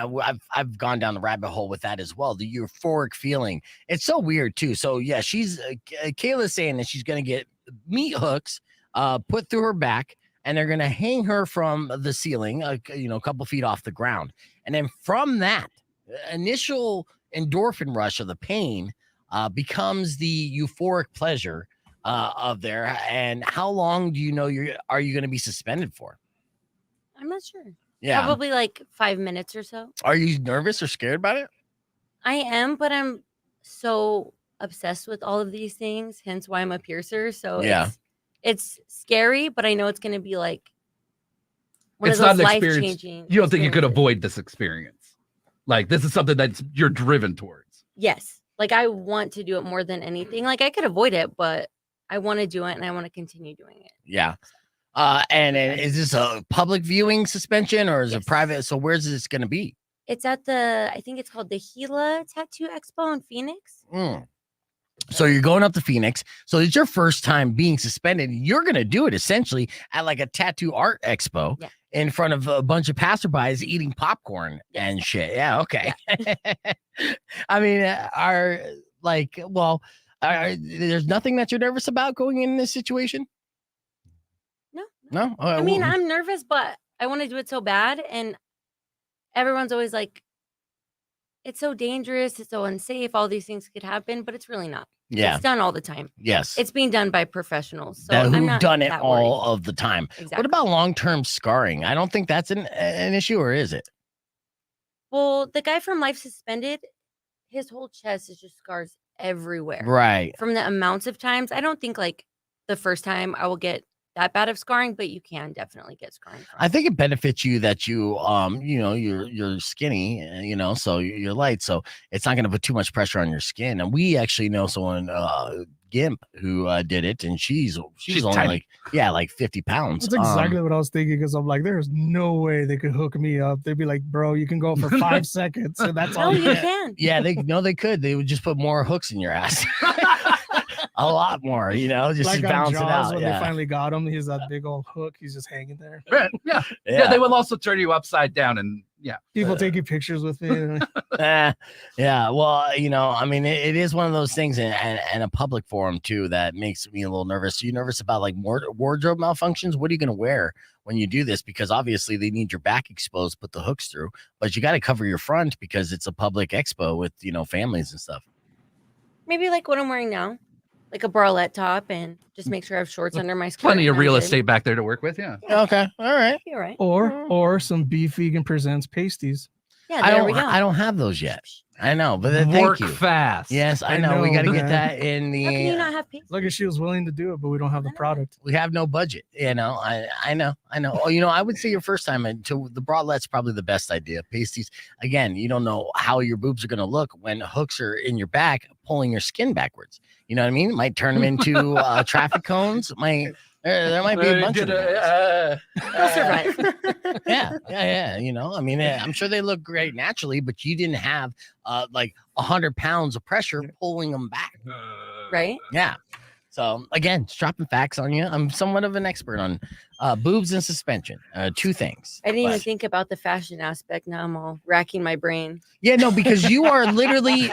I've gone down the rabbit hole with that as well. The euphoric feeling, it's so weird too. So yeah, she's Kayla's saying that she's gonna get meat hooks put through her back, and they're gonna hang her from the ceiling, a couple feet off the ground, and then from that initial endorphin rush of the pain becomes the euphoric pleasure of there. And how long do you know are you going to be suspended for? I'm not sure. Yeah, Probably like 5 minutes or so. Are you nervous or scared about it? I am, but I'm so obsessed with all of these things, hence why I'm a piercer. So Yeah. it's scary, but I know it's gonna be like one It's of not those an experience. life-changing. You don't think you could experiences. avoid this experience? Like this is something that you're driven towards. Yes. Like I want to do it more than anything. Like I could avoid it, but I want to do it and I want to continue doing it. Yeah. And is this a public viewing suspension or is it private? So where's this going to be? It's at I think it's called the Gila Tattoo Expo in Phoenix. So you're going up to Phoenix. So it's your first time being suspended. You're going to do it essentially at like a tattoo art expo in front of a bunch of passerbys eating popcorn and shit. Yeah. Okay. I mean, there's nothing that you're nervous about going in this situation? No? I mean, I'm nervous, but I want to do it so bad. And everyone's always like, it's so dangerous. It's so unsafe. All these things could happen, but it's really not. Yeah. It's done all the time. Yes. It's being done by professionals. So Who've I'm not done it that all worried. of the time. Exactly. What about long-term scarring? I don't think that's an issue, or is it? Well, the guy from Life Suspended, his whole chest is just scars everywhere. Right. From the amounts of times. I don't think like the first time I will get that bad of scarring, but you can definitely get scarring. I think it benefits you that you're skinny, so you're light, so it's not going to put too much pressure on your skin. And we actually know someone, Gimp, who did it, and she's only tiny. like 50 pounds. That's exactly what I was thinking because I'm like, there's no way they could hook me up. They'd be like, bro, you can go for 5 seconds, and that's all. No, you can. Yeah, they could. They would just put more hooks in your ass. A lot more, just like to balance on it Jaws out. when Yeah. they finally got him. He's that big old hook. He's just hanging there. Right. Yeah. They will also turn you upside down and People taking pictures with me. Yeah. Well, I mean, it is one of those things and a public forum too that makes me a little nervous. Are you nervous about like wardrobe malfunctions? What are you going to wear when you do this? Because obviously they need your back exposed, put the hooks through, but you got to cover your front because it's a public expo with, families and stuff. Maybe like what I'm wearing now. Like a bralette top and just make sure I have shorts under my skirt. plenty of and I'm real good. estate back there to work with. Yeah. Okay. All right. You're right. Or some Beef Vegan Presents pasties. Yeah, there we go. I don't have those yet. I know, but thank Work you. fast. Yes, I know. We got to get man. that in the. How can you not have pasties? Look, she was willing to do it, but we don't have the product. We have no budget. I know. Oh, I would say your first time to the bralettes probably the best idea. Pasties, again, you don't know how your boobs are going to look when hooks are in your back, pulling your skin backwards. You know what I mean? It might turn them into traffic cones. There might be a bunch of them. You'll survive. Yeah. I mean, I'm sure they look great naturally, but you didn't have like 100 pounds of pressure pulling them back. Right? Yeah. So again, just dropping facts on you. I'm somewhat of an expert on boobs and suspension. Two things. I didn't even But- think about the fashion aspect. Now I'm all racking my brain. Yeah, no, because you are literally.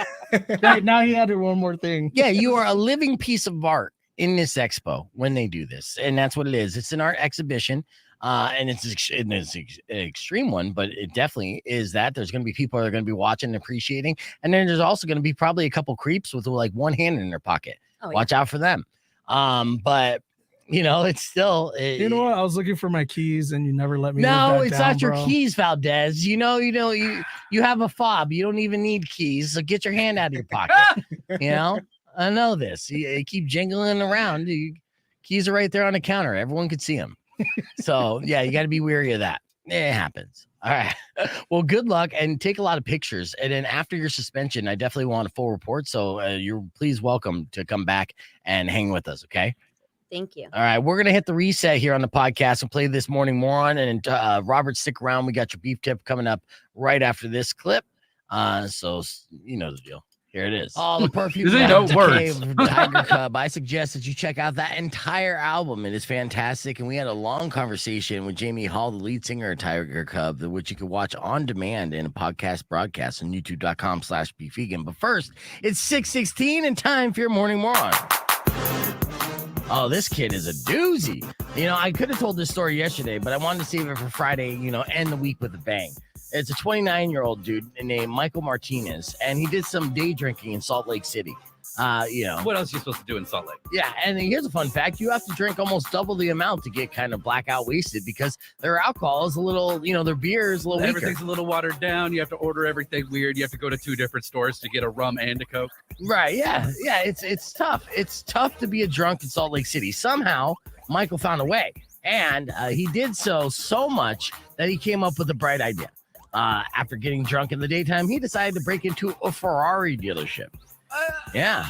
Now he added one more thing. Yeah, you are a living piece of art in this expo when they do this, and that's what it is. It's an art exhibition, and it's an extreme one, but it definitely is that. There's going to be people that are going to be watching and appreciating, and then there's also going to be probably a couple creeps with like one hand in their pocket. Oh, yeah. Watch out for them. But it's still. You know what? I was looking for my keys, and you never let me. No, live that it's down, not your bro. keys, Valdez. You have a fob. You don't even need keys. So get your hand out of your pocket. I know this. You keep jingling around. Keys are right there on the counter. Everyone could see them. So yeah, you got to be wary of that. It happens. All right. Well, good luck and take a lot of pictures. And then after your suspension, I definitely want a full report. So you're please welcome to come back and hang with us. Okay. Thank you. All right, we're gonna hit the reset here on the podcast and play this morning moron. And Robert, stick around. We got your beef tip coming up right after this clip. So you know the deal. Here it is. Oh, the perfume. Tiger Cub. I suggest that you check out that entire album. It is fantastic. And we had a long conversation with Jamie Hall, the lead singer of Tiger Cub, which you can watch on demand in a podcast broadcast on youtube.com/bevegan. But first, it's 6:16 and time for your morning moron. Oh, this kid is a doozy. I could have told this story yesterday, but I wanted to save it for Friday, end the week with a bang. It's a 29-year-old dude named Michael Martinez, and he did some day drinking in Salt Lake City. What else are you supposed to do in Salt Lake? Yeah, and here's a fun fact. You have to drink almost double the amount to get kind of blackout wasted because their alcohol is a little, their beer is a little weaker. Everything's a little watered down. You have to order everything weird. You have to go to 2 different stores to get a rum and a Coke. Right, yeah, it's tough. It's tough to be a drunk in Salt Lake City. Somehow, Michael found a way, and he did so much that he came up with a bright idea. After getting drunk in the daytime, he decided to break into a Ferrari dealership. Yeah.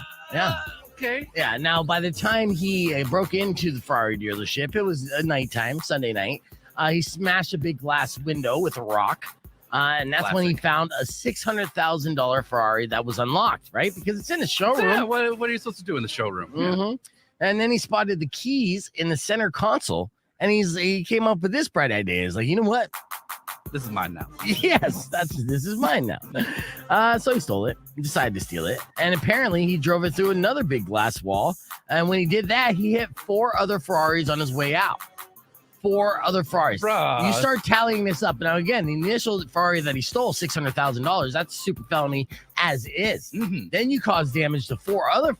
Okay. Yeah. Now, by the time he broke into the Ferrari dealership, it was a nighttime, Sunday night. He smashed a big glass window with a rock. And that's when he found a $600,000 Ferrari that was unlocked, right? Because it's in the showroom. Yeah, what are you supposed to do in the showroom? Mm-hmm. Yeah. And then he spotted the keys in the center console. And he came up with this bright idea. He's like, you know what? This is mine now. Yes, this is mine now. So he stole it, decided to steal it, and apparently he drove it through another big glass wall. And when he did that, he hit 4 other Ferraris on his way out. 4 other Ferraris. Bruh. You start tallying this up. Now, again, the initial Ferrari that he stole, $600,000, that's super felony as is. Mm-hmm. Then you cause damage to 4 other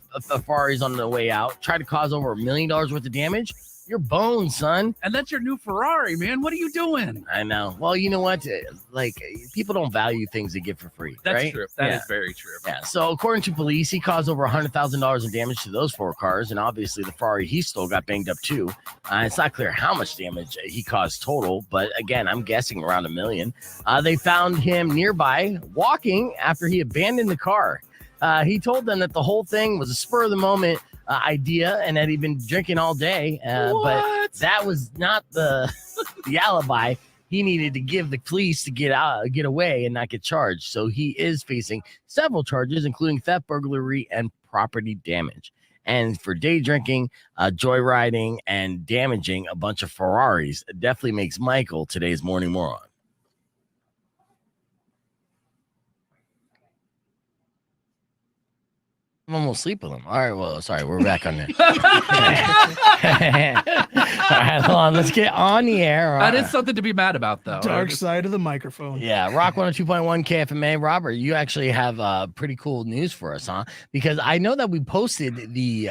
Ferraris on the way out, try to cause over $1 million worth of damage. You're boned, son. And that's your new Ferrari, man. What are you doing? I know. Well, you know what? Like, people don't value things they get for free. That's right? true. That is very true. Yeah. So, according to police, he caused over $100,000 in damage to those 4 cars. And obviously, the Ferrari he stole got banged up too. It's not clear how much damage he caused total. But again, I'm guessing around $1 million. They found him nearby walking after he abandoned the car. He told them that the whole thing was a spur of the moment idea and that he'd been drinking all day. But that was not the alibi he needed to give the police to get away and not get charged. So he is facing several charges, including theft, burglary, and property damage. And for day drinking, joyriding, and damaging a bunch of Ferraris, it definitely makes Michael today's morning moron. I'm almost asleep with him. All right, well, sorry, we're back on there. All right, hold on. Let's get on the air. That is something to be mad about, though. Dark side of the microphone. Yeah, Rock 102.1 KFMA. Robert, you actually have pretty cool news for us, huh? Because I know that we posted the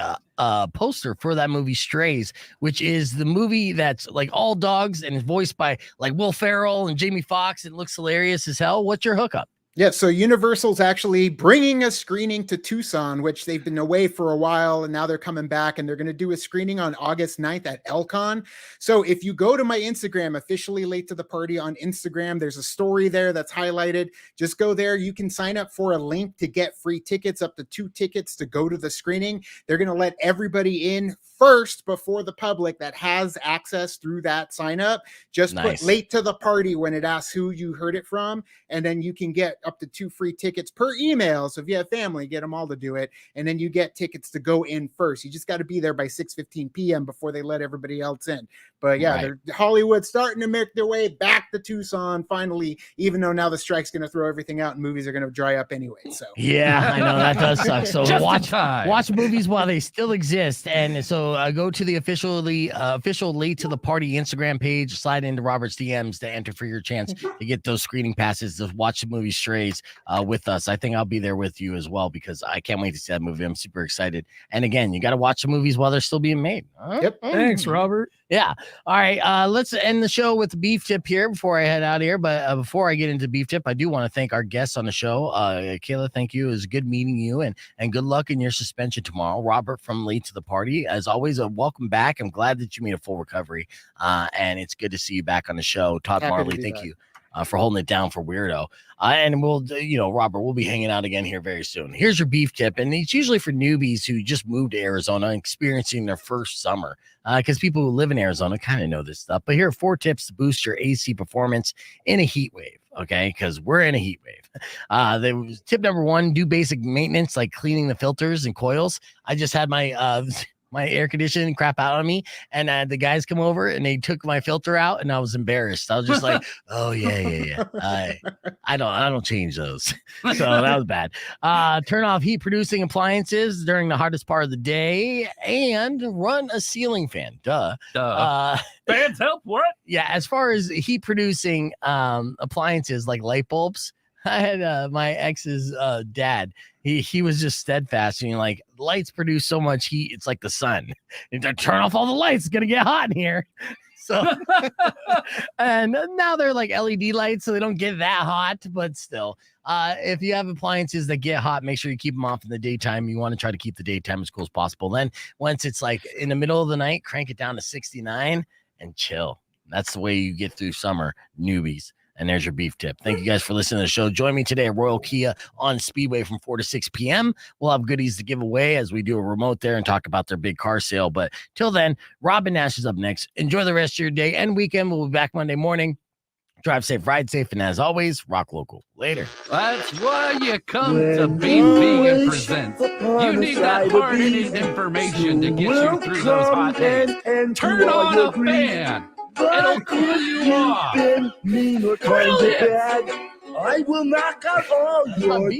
poster for that movie Strays, which is the movie that's like all dogs and is voiced by like Will Ferrell and Jamie Foxx. It looks hilarious as hell. What's your hookup? Yeah, so Universal's actually bringing a screening to Tucson, which they've been away for a while, and now they're coming back, and they're going to do a screening on August 9th at Elcon. So if you go to my Instagram, officially Late to the Party on Instagram, there's a story there that's highlighted. Just go there. You can sign up for a link to get free tickets, up to 2 tickets to go to the screening. They're going to let everybody in first before the public that has access through that sign up. Just put Late to the Party when it asks who you heard it from, and then you can get up to 2 free tickets per email. So if you have family, get them all to do it. And then you get tickets to go in first. You just got to be there by 6:15 p.m. before they let everybody else in. But yeah, they're Hollywood starting to make their way back to Tucson finally, even though now the strike's going to throw everything out and movies are going to dry up anyway. So yeah, I know that does suck. So watch movies while they still exist. And so go to the official Late to the Party Instagram page, slide into Robert's DMs to enter for your chance to get those screening passes to watch the movie Strays with us. I think I'll be there with you as well because I can't wait to see that movie. I'm super excited. And again, you got to watch the movies while they're still being made. Yep. Thanks, Robert. Yeah. All right. Let's end the show with the beef tip here before I head out here. But before I get into beef tip, I do want to thank our guests on the show. Kayla, thank you. It was good meeting you and good luck in your suspension tomorrow. Robert from Late to the Party, as always, welcome back. I'm glad that you made a full recovery. And it's good to see you back on the show. Todd Marlie, thank you. for holding it down for Weirdo. And we'll, Robert, we'll be hanging out again here very soon. Here's your beef tip. And it's usually for newbies who just moved to Arizona and experiencing their first summer. Because people who live in Arizona kind of know this stuff. But here are 4 tips to boost your AC performance in a heat wave. Okay, because we're in a heat wave. Tip number 1, do basic maintenance like cleaning the filters and coils. I just had my my air conditioning crap out on me, and the guys come over and they took my filter out, and I was embarrassed. I was just like, oh yeah. I don't change those. So that was bad. Turn off heat producing appliances during the hottest part of the day, and run a ceiling fan. Duh. Fans help what? Yeah, as far as heat producing appliances like light bulbs, I had my ex's dad. He was just steadfast, and like, lights produce so much heat, it's like the sun. You turn off all the lights, it's gonna get hot in here. So, and now they're like LED lights, so they don't get that hot, but still, if you have appliances that get hot, make sure you keep them off in the daytime. You want to try to keep the daytime as cool as possible. Then once it's like in the middle of the night, crank it down to 69 and chill. That's the way you get through summer, newbies. And there's your beef tip. Thank you guys for listening to the show. Join me today at Royal Kia on Speedway from 4 to 6 p.m. We'll have goodies to give away as we do a remote there and talk about their big car sale. But till then, Robin Nash is up next. Enjoy the rest of your day and weekend. We'll be back Monday morning. Drive safe, ride safe, and as always, rock local. Later. That's why you come to Be Vegan Presents. You need that hard-hitting information to get you through those hot days. Turn on a fan. It'll cool you off. Brilliant. I will knock out all your